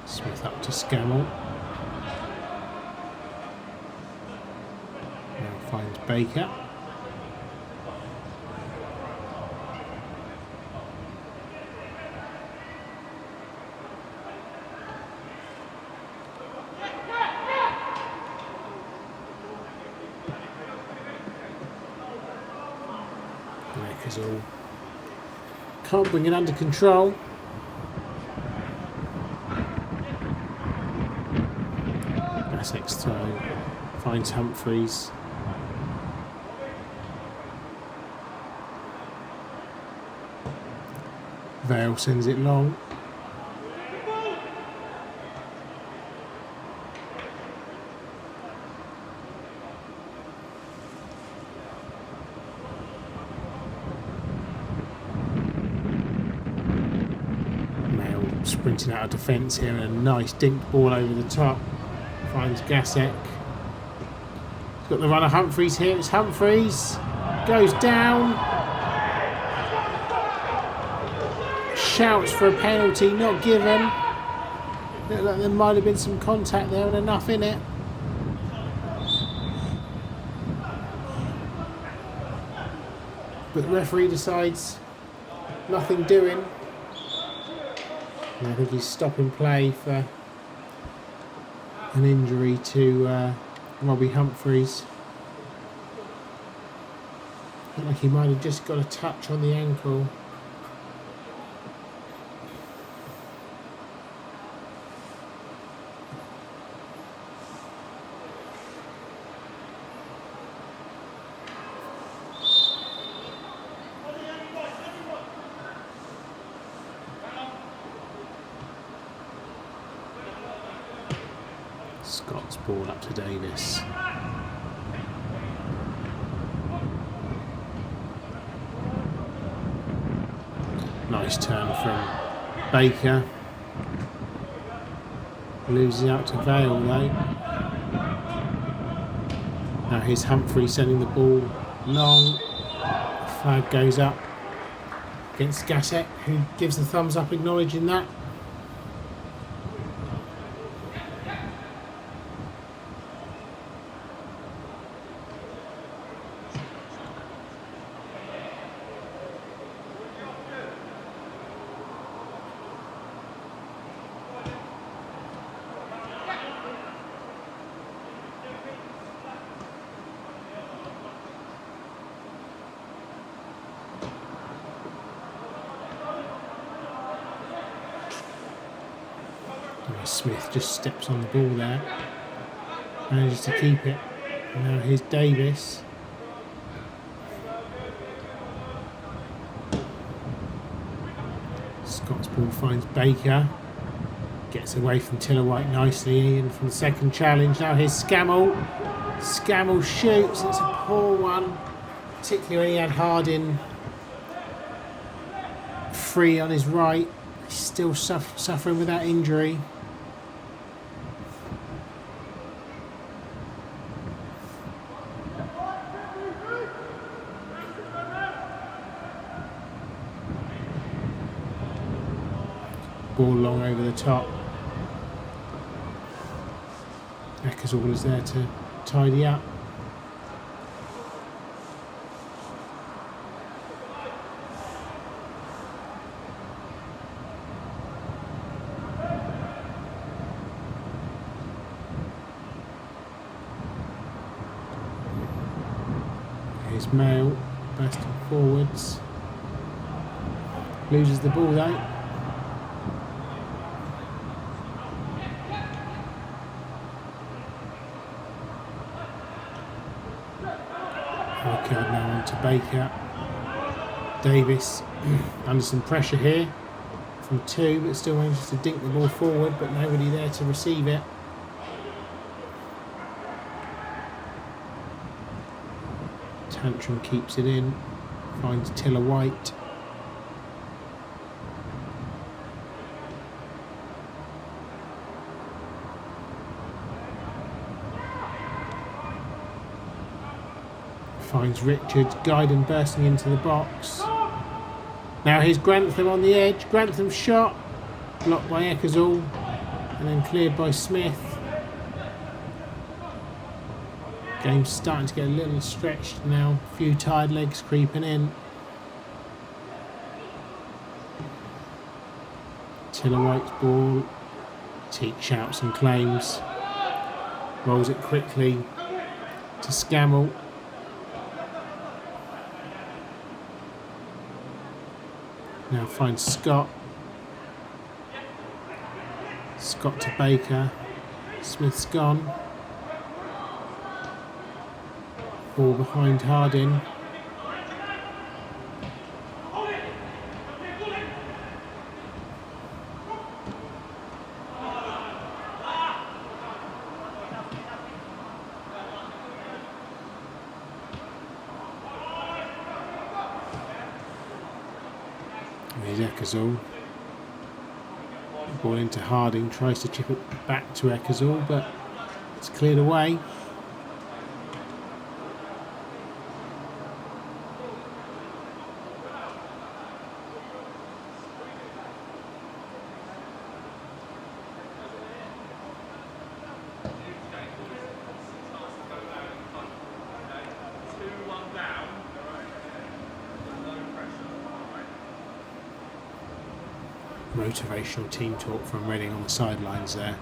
Smith up to Scammell. Now finds Baker. Lakers all can't bring it under control. Essex throw finds Humphreys. Vale sends it long. Mail sprinting out of defence here, and a nice dinked ball over the top. Finds Gasek. He's got the runner Humphreys here. It's Humphreys. Goes down. Shouts for a penalty, not given. Looked like there might have been some contact there and enough in it. But the referee decides nothing doing. And I think he's stopping play for an injury to Robbie Humphreys. Looked like he might have just got a touch on the ankle. Scott's ball up to Davis. Nice turn from Baker. Loses out to Vale though. Now here's Humphrey sending the ball long. Flag goes up against Gasek, who gives the thumbs up acknowledging that. Smith just steps on the ball there, manages to keep it. And now here's Davis. Scott's ball finds Baker, gets away from Tiller-White nicely, and from the second challenge. Now here's Scammell. Scammell shoots. It's a poor one, particularly when he had Harding free on his right. He's still suffering with that injury. Ball long over the top. Eckersall is there to tidy up. Here's Mail bursting forwards. Loses the ball though. Card now on to Baker. Davis under some pressure here from two, but still manages to dink the ball forward, but nobody there to receive it. Tantrum keeps it in, finds Tiller-White. Finds Richard. Guyden bursting into the box. Now here's Grantham on the edge. Grantham's shot. Blocked by Eckersall. And then cleared by Smith. Game's starting to get a little stretched now. A few tired legs creeping in. Tiller-White's ball. Teak shouts and claims. Rolls it quickly to Scammell. Now finds Scott. Scott to Baker. Smith's gone. Ball behind Harding. Here's Eckersall. Ball into Harding, tries to chip it back to Eckersall, but it's cleared away. Motivational team talk from Reading on the sidelines there.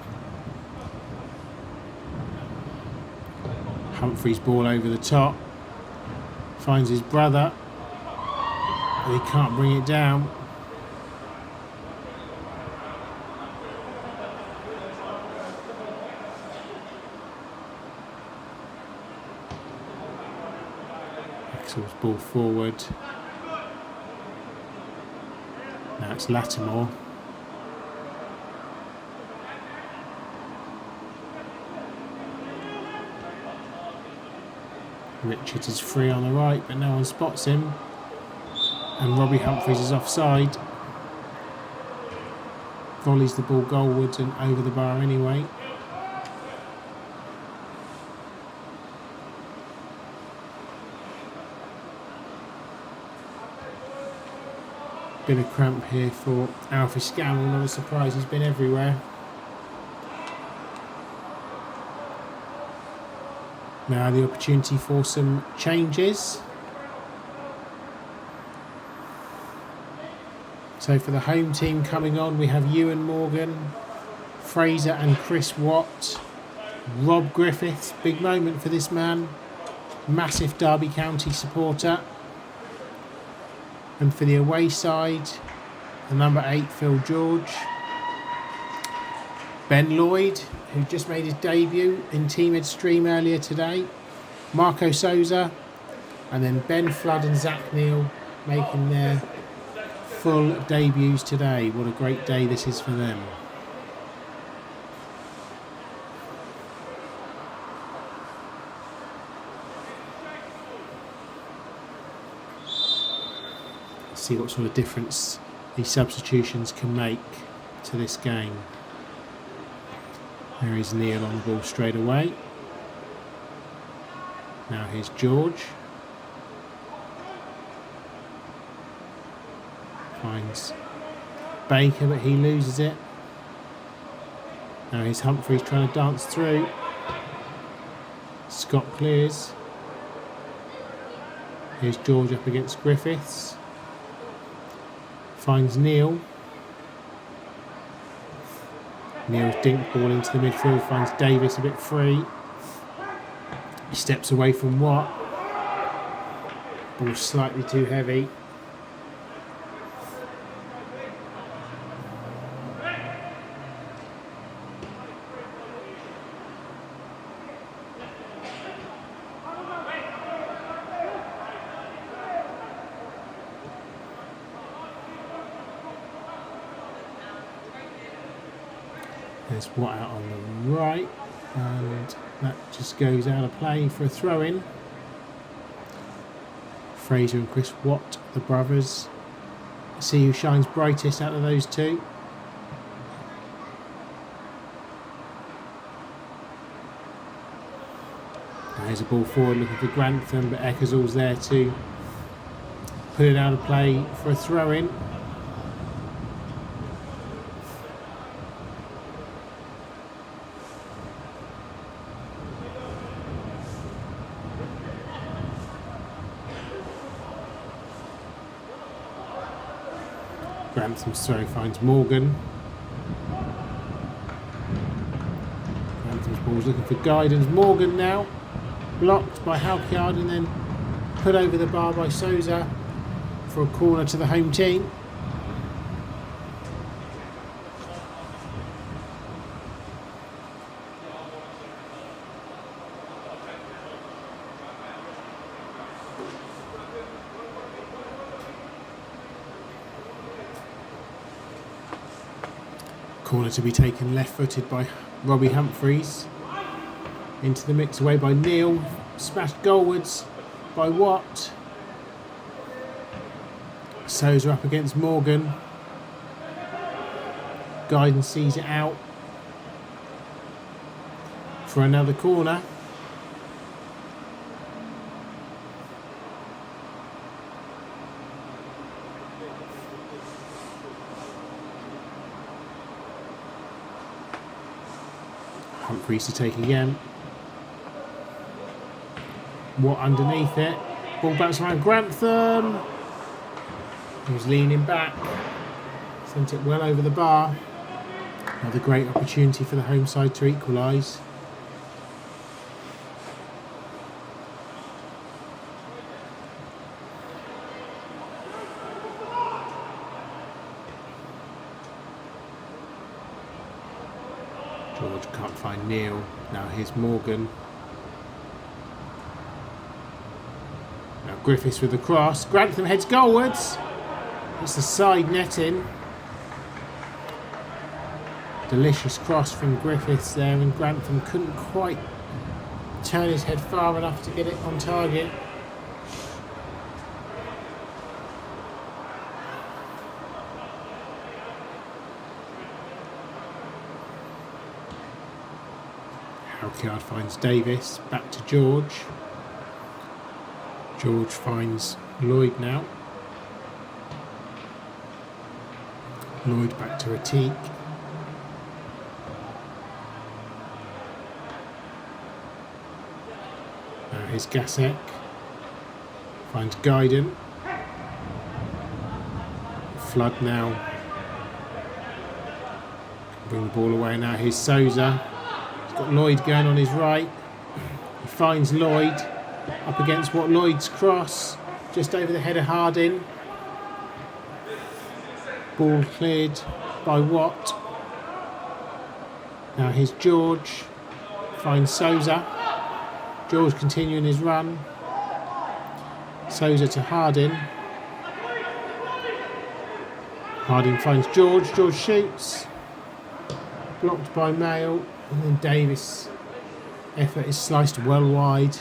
Humphrey's ball over the top. Finds his brother. But he can't bring it down. Axel's ball forward. Now it's Lattimore. Richards is free on the right, but no one spots him. And Robbie Humphries is offside. Volleys the ball goalwards and over the bar anyway. Bit of cramp here for Alfie Scammell. Not a surprise, he's been everywhere. Now the opportunity for some changes. So for the home team coming on, we have Ewan Morgan, Fraser and Chris Watt. Rob Griffiths, big moment for this man. Massive Derby County supporter. And for the away side, the number 8, Phil George. Ben Lloyd, who just made his debut in Team Ed Stream earlier today. Marco Souza. And then Ben Flood and Zach Neal making their full debuts today. What a great day this is for them. See what sort of difference these substitutions can make to this game. There is Neil on the ball straight away. Now here's George. Finds Baker, but he loses it. Now here's Humphries trying to dance through. Scott clears. Here's George up against Griffiths. Finds Neil. Neil's dink ball into the midfield, finds Davis a bit free. He steps away from Watt. Ball slightly too heavy. There's Watt out on the right, and that just goes out of play for a throw-in. Fraser and Chris Watt, the brothers. See who shines brightest out of those two. here's a ball forward looking for Grantham, but Eckersall's there to put it out of play for a throw-in. Grantham's throw finds Morgan. Grantham's ball's looking for guidance. Morgan now blocked by Halkyard and then put over the bar by Souza for a corner to the home team. Corner to be taken left-footed by Robbie Humphreys. Into the mix away by Neil. Smashed goalwards by Watt. Souza up against Morgan. Guidon sees it out for another corner. Humphreys to take again. Watt underneath it. Ball bounces around Grantham. He was leaning back. Sent it well over the bar. Another great opportunity for the home side to equalise. George can't find Neil. Now here's Morgan. Now Griffiths with the cross. Grantham heads goalwards. It's the side netting. Delicious cross from Griffiths there, and Grantham couldn't quite turn his head far enough to get it on target. Halkyard finds Davis, back to George. George finds Lloyd now. Lloyd back to Atik. Now here's Gasek. Finds Guidon. Flood now. Bring the ball away now. Here's Souza. He's got Lloyd going on his right. He finds Lloyd up against what Lloyd's cross. Just over the head of Harding. Ball cleared by Watt. Now here's George. Finds Souza. George continuing his run. Souza to Harding. Harding finds George. George shoots. Blocked by Mail. And then Davis' effort is sliced well wide.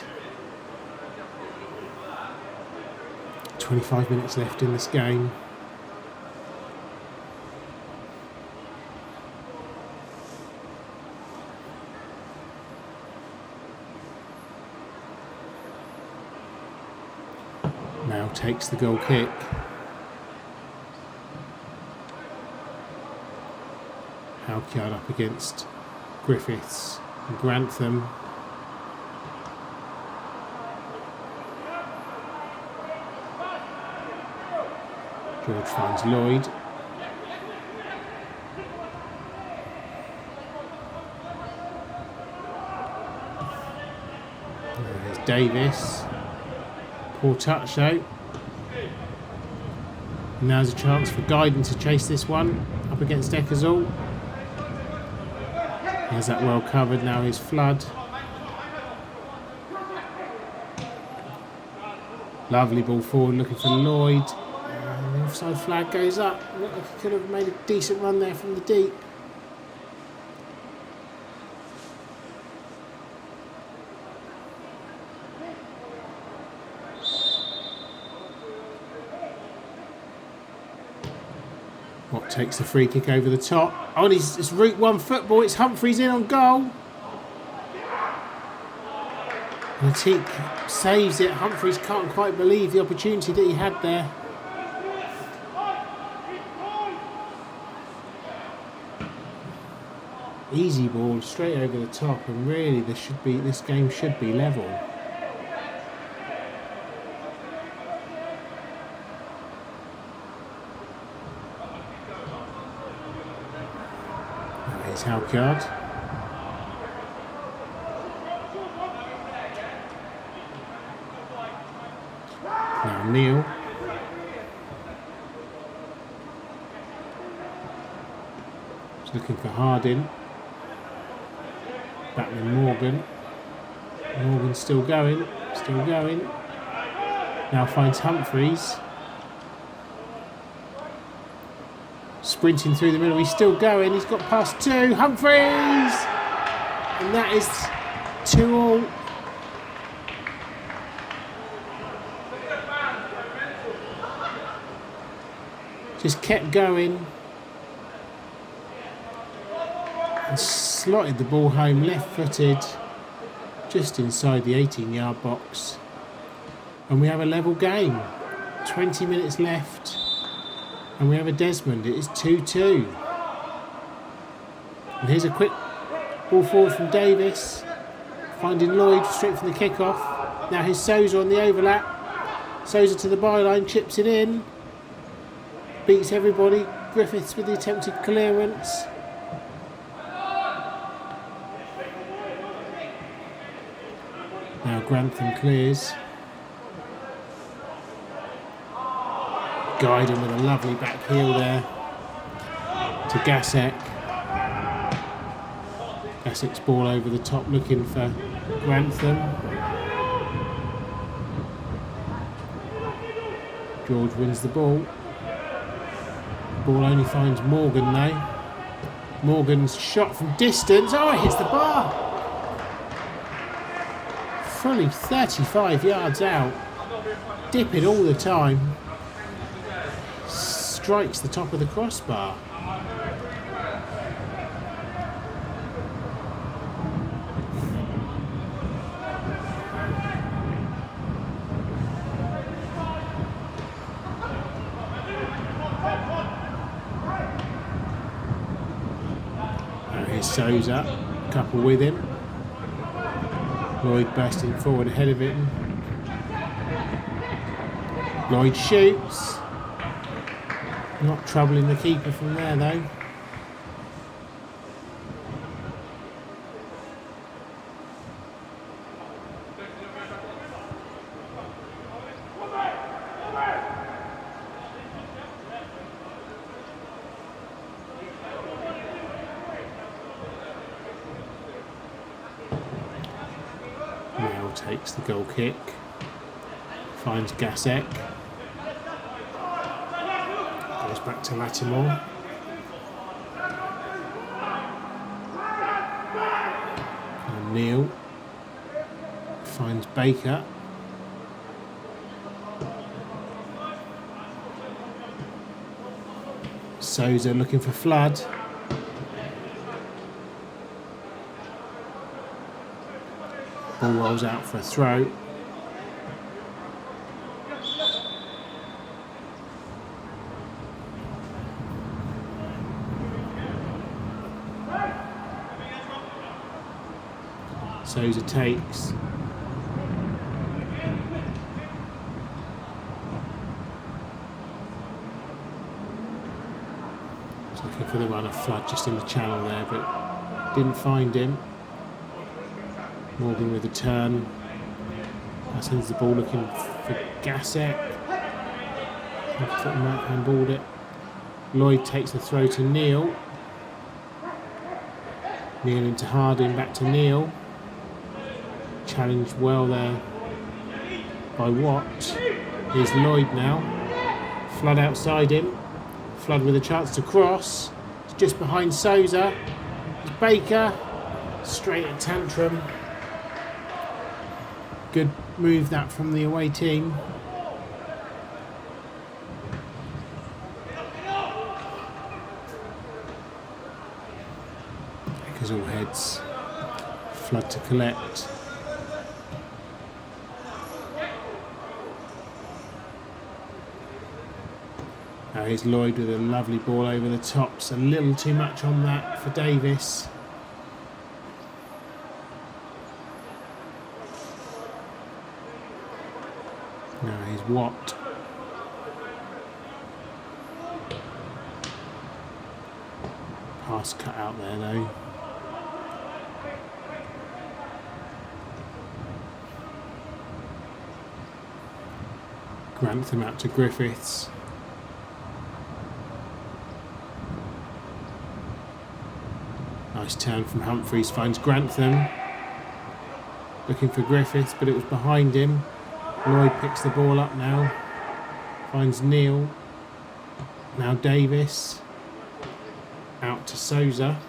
25 minutes left in this game. Mail takes the goal kick. Halkyard up against Griffiths and Grantham. George finds Lloyd. There's Davis. Poor touch though. Now's a chance for Guidon to chase this one up against Eckersall. He has that well covered. Now here's Flood. Lovely ball forward looking for Lloyd. And the offside flag goes up. Looked like he could have made a decent run there from the deep. Watt takes the free kick over the top. Oh, and it's Route 1 football. It's Humphreys in on goal. Latique saves it. Humphreys can't quite believe the opportunity that he had there. Easy ball straight over the top, and really this game should be level. Here's Halkyard. Now Neil. He's looking for Harding. Back with Morgan. Morgan's still going. Still going. Now finds Humphreys. Sprinting through the middle. He's still going. He's got past two. Humphreys! And that is 2-2. Just kept going. And slotted the ball home left-footed. Just inside the 18-yard box. And we have a level game. 20 minutes left. And we have a Desmond. It is 2-2. And here's a quick ball forward from Davis. Finding Lloyd straight from the kickoff. Now here's Souza on the overlap. Souza to the byline, chips it in. Beats everybody. Griffiths with the attempted clearance. Now Grantham clears. Guiding with a lovely back heel there to Gasek. Gasek's ball over the top looking for Grantham. George wins the ball. Ball only finds Morgan though. Morgan's shot from distance. Oh, it hits the bar. Fully 35 yards out. Dipping all the time. Strikes the top of the crossbar. Now here's Souza, couple with him. Lloyd bursting forward ahead of it. Lloyd shoots. Not troubling the keeper from there though. Now takes the goal kick. Finds Gasek. Back to Lattimore. And Neil finds Baker. Souza looking for Flood. Ball rolls out for a throw. Souza takes. He's looking for the run of Flood just in the channel there, but didn't find him. Morgan with a turn. That sends the ball looking for Gasek. Might handballed it. Lloyd takes the throw to Neil. Neil into Harding, back to Neil. Challenged well there by Watt. Here's Lloyd now. Flood outside him. Flood with a chance to cross. It's just behind Souza. It's Baker. Straight at Tantrum. Good move that from the away team. Baker's all heads. Flood to collect. Now here's Lloyd with a lovely ball over the top. It's a little too much on that for Davis. Now here's Watt. Pass cut out there though. Grantham out to Griffiths. Nice turn from Humphreys, finds Grantham. Looking for Griffiths, but it was behind him. Lloyd picks the ball up now. Finds Neil. Now Davis. Out to Souza.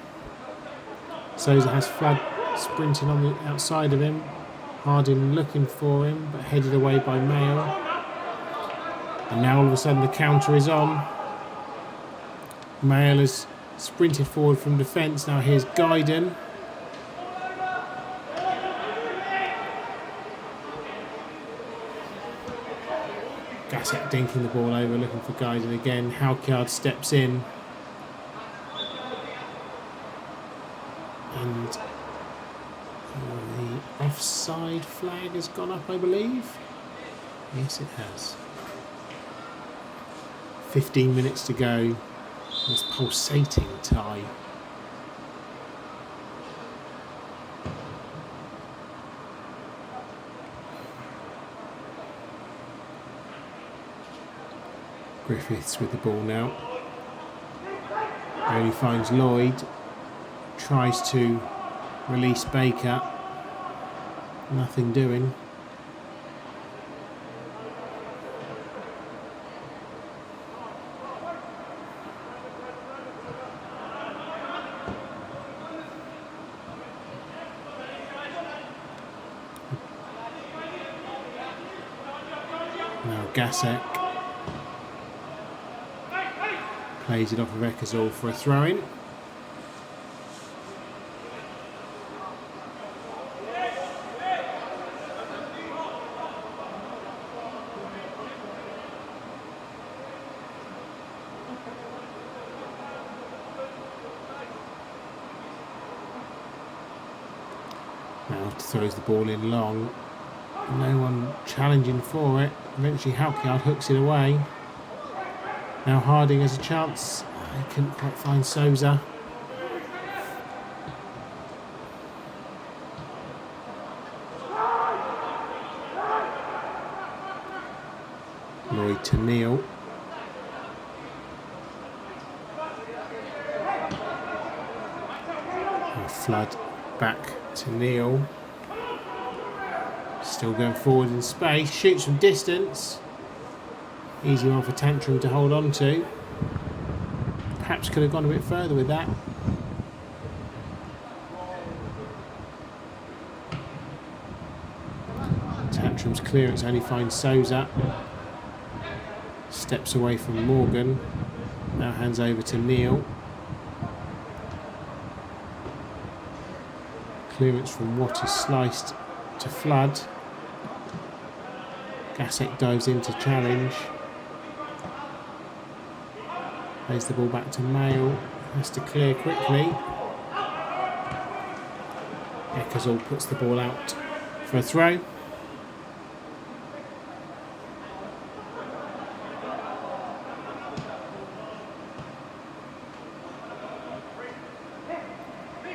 Souza has Flood sprinting on the outside of him. Harding looking for him, but headed away by Mayo. And now all of a sudden the counter is on. Mayo has sprinted forward from defence. Now here's Guyden. Gassett dinking the ball over, looking for Guyden again. Halkyard steps in. And the offside flag has gone up, I believe. Yes, it has. 15 minutes to go. This pulsating tie. Griffiths with the ball now. Only finds Lloyd. Tries to release Baker. Nothing doing. Now Gassek plays it off of Eckersall for a throw-in. Now throws the ball in long. No one challenging for it. Eventually Halkyard hooks it away. Now Harding has a chance. He couldn't quite find Souza. Lloyd to Neil. And Flood back to Neil. Still going forward in space. Shoots from distance. Easy one for Tantrum to hold on to. Perhaps could have gone a bit further with that. Tantrum's clearance only finds Souza. Steps away from Morgan. Now hands over to Neil. Clearance from Watt is sliced to Flood. Gassek dives in to challenge. Plays the ball back to Mayo. Has to clear quickly. Eckersall puts the ball out for a throw.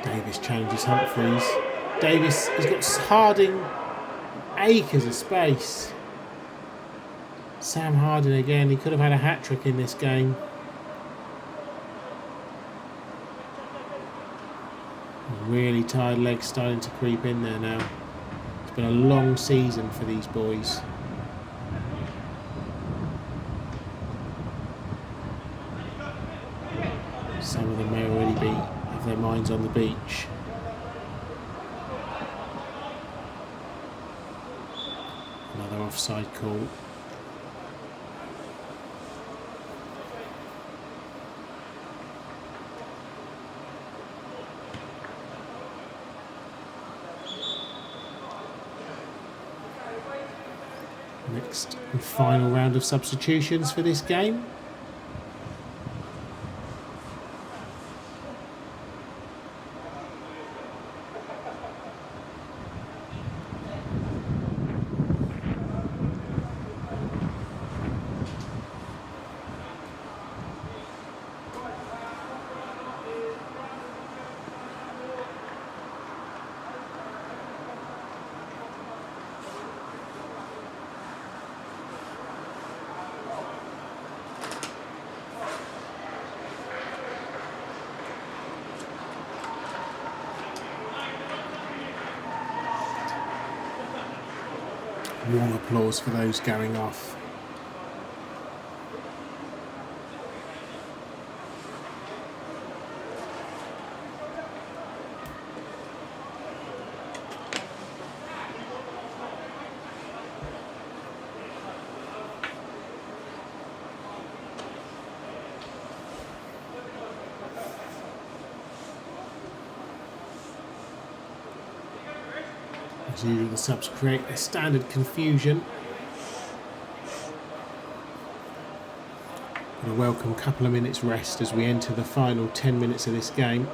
Davis challenges Humphreys. Davis has got Harding, acres of space. Sam Harding again, he could have had a hat-trick in this game. Really tired legs starting to creep in there now. It's been a long season for these boys. Some of them may already have their minds on the beach. Another offside call. Next and final round of substitutions for this game. Warm applause for those going off. As usual, the subs create a standard confusion. A welcome couple of minutes rest as we enter the final 10 minutes of this game.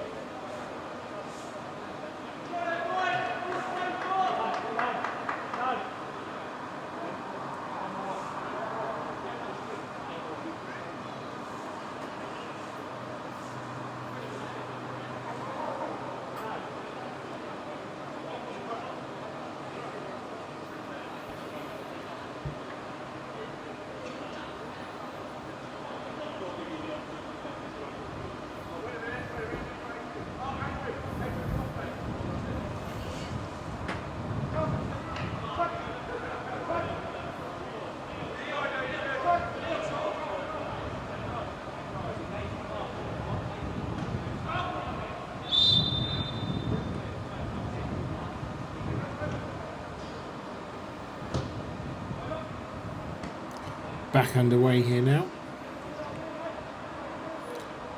Back underway here now.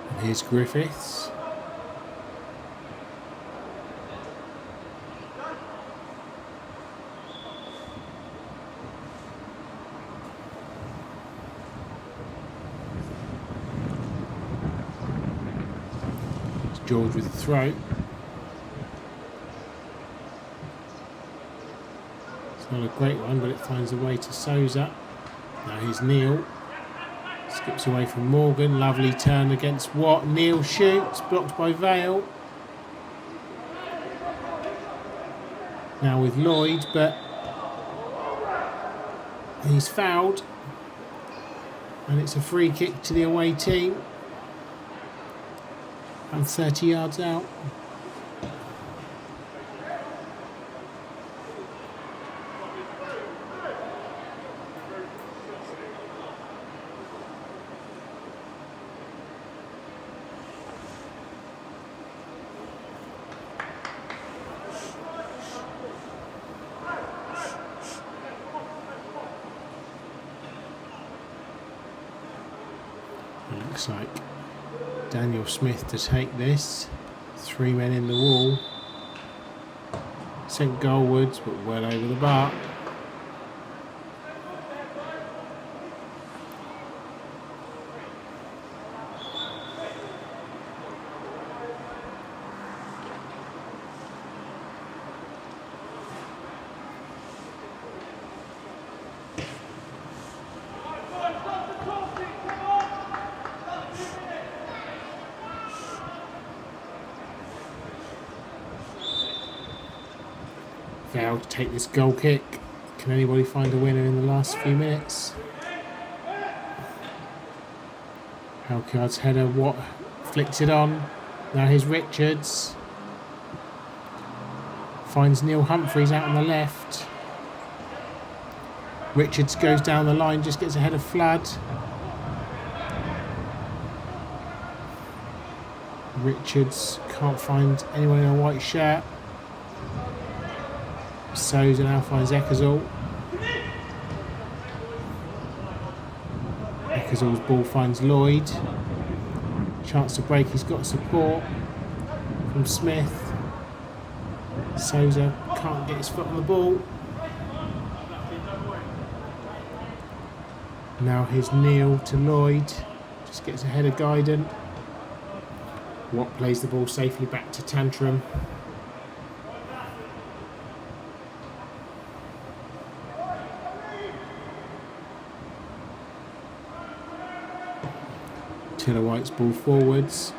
And here's Griffiths. It's George with the throw. It's not a great one, but it finds a way to Souza. Now here's Neil, skips away from Morgan, lovely turn against Watt, Neil shoots, blocked by Vale. Now with Lloyd, but he's fouled, and it's a free kick to the away team, and 30 yards out. Looks like Daniel Smith to take this. 3 men in the wall. Sent goalwards, but well over the bar. Vale to take this goal kick. Can anybody find a winner in the last few minutes? Halkyard's header, Watt flicked it on. Now here's Richards. Finds Neil Humphreys out on the left. Richards goes down the line, just gets ahead of Flood. Richards can't find anyone in a white shirt. Souza now finds Eckersall. Eckersall's ball finds Lloyd. Chance to break, he's got support from Smith. Souza can't get his foot on the ball. Now here's Neil to Lloyd. Just gets ahead of Guyden. Watt plays the ball safely back to Tantrum. Tiller White's ball forwards.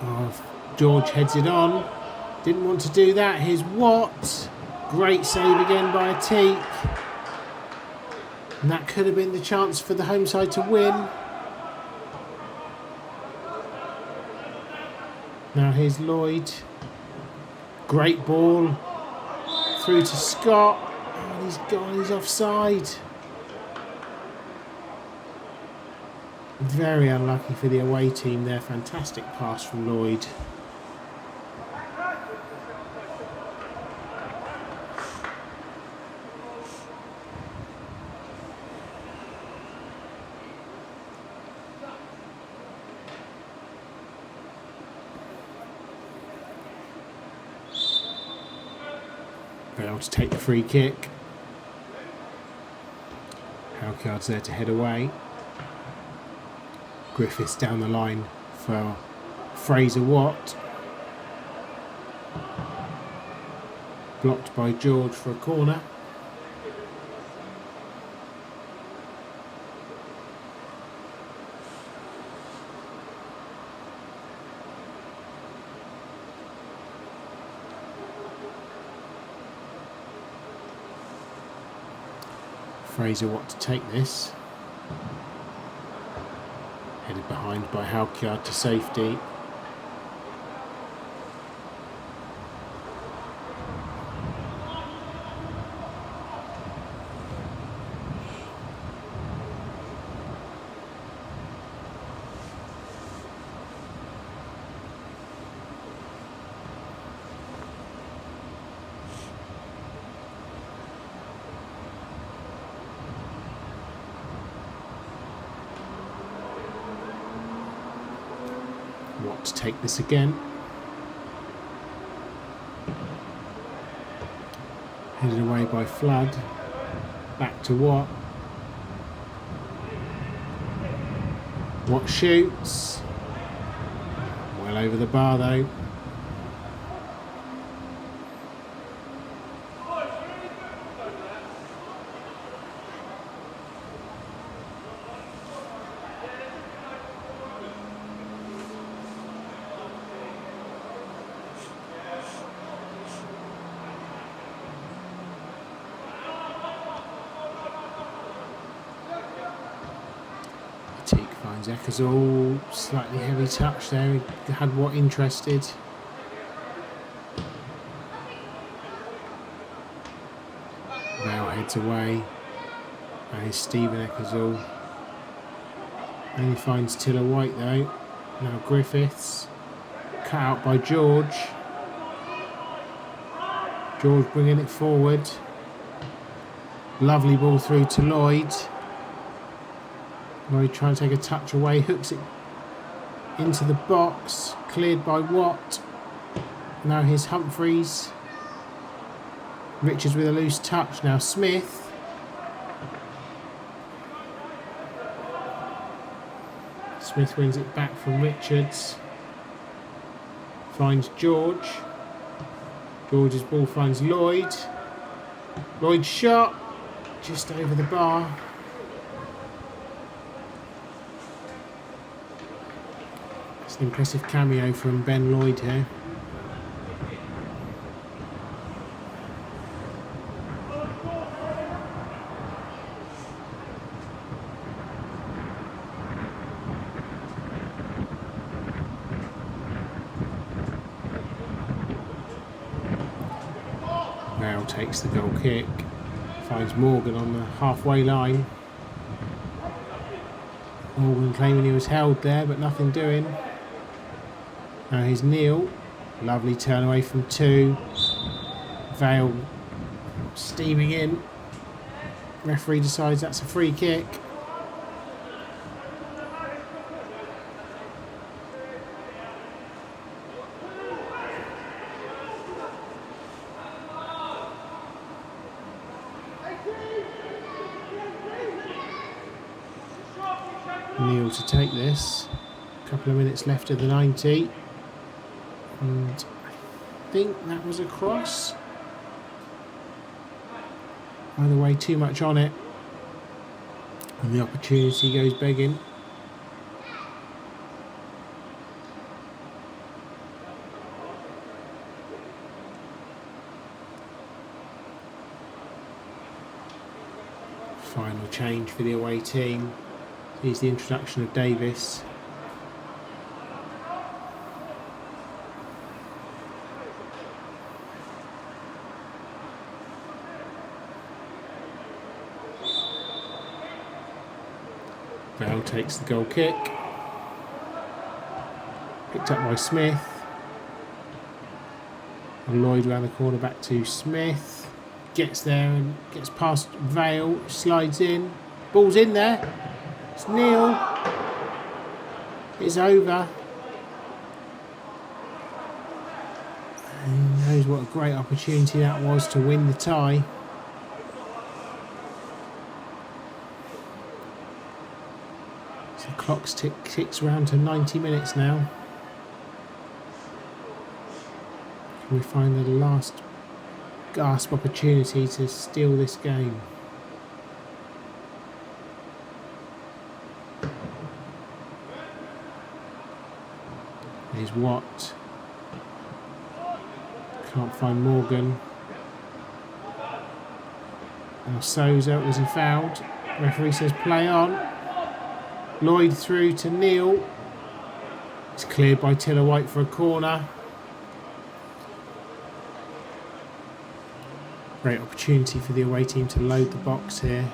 Oh, George heads it on. Didn't want to do that. Here's Watt. Great save again by Ateek. And that could have been the chance for the home side to win. Now here's Lloyd. Great ball. Through to Scott. Oh, he's gone. He's offside. Very unlucky for the away team there. Fantastic pass from Lloyd. Able to take the free kick. Halkyard's there to head away. Griffiths down the line for Fraser Watt. Blocked by George for a corner. Fraser Watt to take this. Headed behind by Halkyard to safety. Watt to take this again. Headed away by Flood. Back to Watt. Watt shoots. Well over the bar though. Finds Eckersall, slightly heavy touch there, he had Watt interested. Vale heads away, and it's Stephen Eckersall. And he finds Tiller White though. Now Griffiths, cut out by George. George bringing it forward. Lovely ball through to Lloyd. Lloyd trying to take a touch away, hooks it into the box, cleared by Watt. Now here's Humphreys. Richards with a loose touch, now Smith. Smith wins it back from Richards. Finds George. George's ball finds Lloyd. Lloyd's shot, just over the bar. Impressive cameo from Ben Lloyd here. Vale takes the goal kick, finds Morgan on the halfway line. Morgan claiming he was held there, but nothing doing. Now here's Neil. Lovely turn away from two. Vale steaming in. Referee decides that's a free kick. Neil to take this. A couple of minutes left of the 90. And I think that was a cross. Either way, too much on it. And the opportunity goes begging. Final change for the away team. Here's the introduction of Davis. Bell takes the goal kick. Picked up by Smith. And Lloyd round the corner back to Smith. Gets there and gets past Vale. Slides in. Ball's in there. It's Neil. It's over. And he knows what a great opportunity that was to win the tie. So the clock ticks round to 90 minutes now. Can we find the last gasp opportunity to steal this game? Here's Watt. Can't find Morgan. Now Souza, was he fouled? Referee says play on. Lloyd through to Neil. It's cleared by Tiller White for a corner. Great opportunity for the away team to load the box here.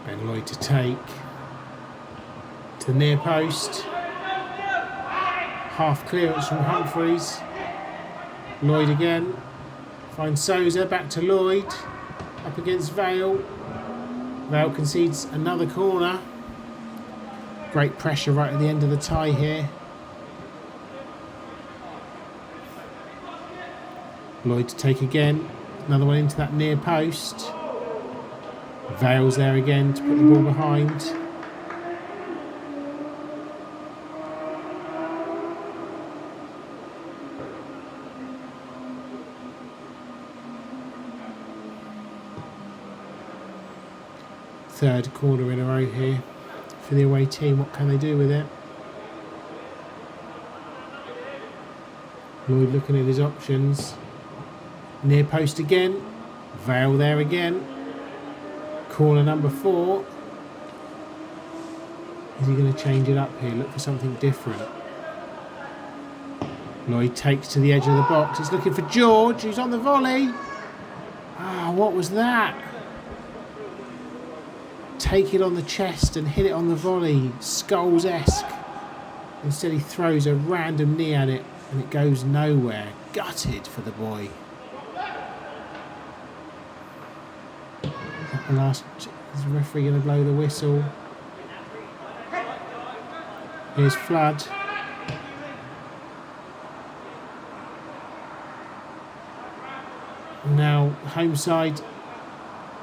Ben Lloyd to take. To the near post. Half clearance from Humphreys. Lloyd again. Finds Souza, back to Lloyd. Up against Vale. Vale concedes another corner. Great pressure right at the end of the tie here. Lloyd to take again. Another one into that near post. Vale's there again to put the ball behind. Third corner in a row here for the away team. What can they do with it? Lloyd looking at his options. Near post again. Vale there again. Corner number 4. Is he going to change it up here? Look for something different. Lloyd takes to the edge of the box. He's looking for George, who's on the volley. Ah, what was that? Take it on the chest and hit it on the volley. Scholes-esque. Instead he throws a random knee at it and it goes nowhere. Gutted for the boy. At the last, is the referee going to blow the whistle? Here's Flood. Now home side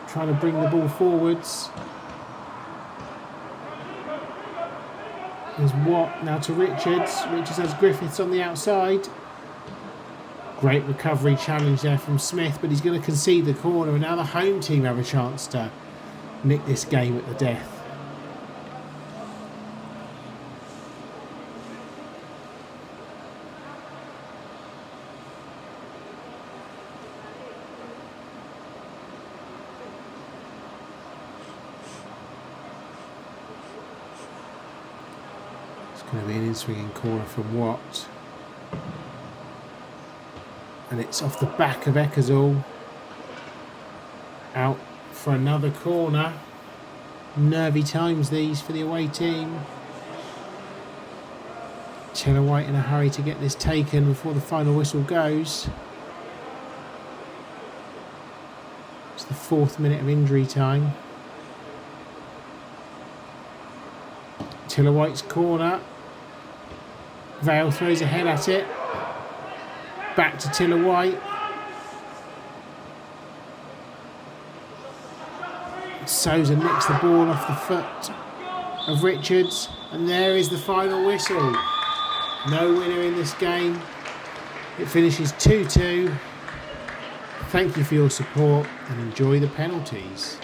trying to bring the ball forwards. There's Watt now to Richards. Richards has Griffiths on the outside. Great recovery challenge there from Smith, but he's going to concede the corner, and now the home team have a chance to nick this game at the death. It's going to be an in-swinging corner from Watt. And it's off the back of Eckersall. Out for another corner. Nervy times these for the away team. Tiller White in a hurry to get this taken before the final whistle goes. It's the 4th minute of injury time. Tiller White's corner. Vale throws a head at it. Back to Tiller White. Souza nicks the ball off the foot of Richards. And there is the final whistle. No winner in this game. It finishes 2-2. Thank you for your support and enjoy the penalties.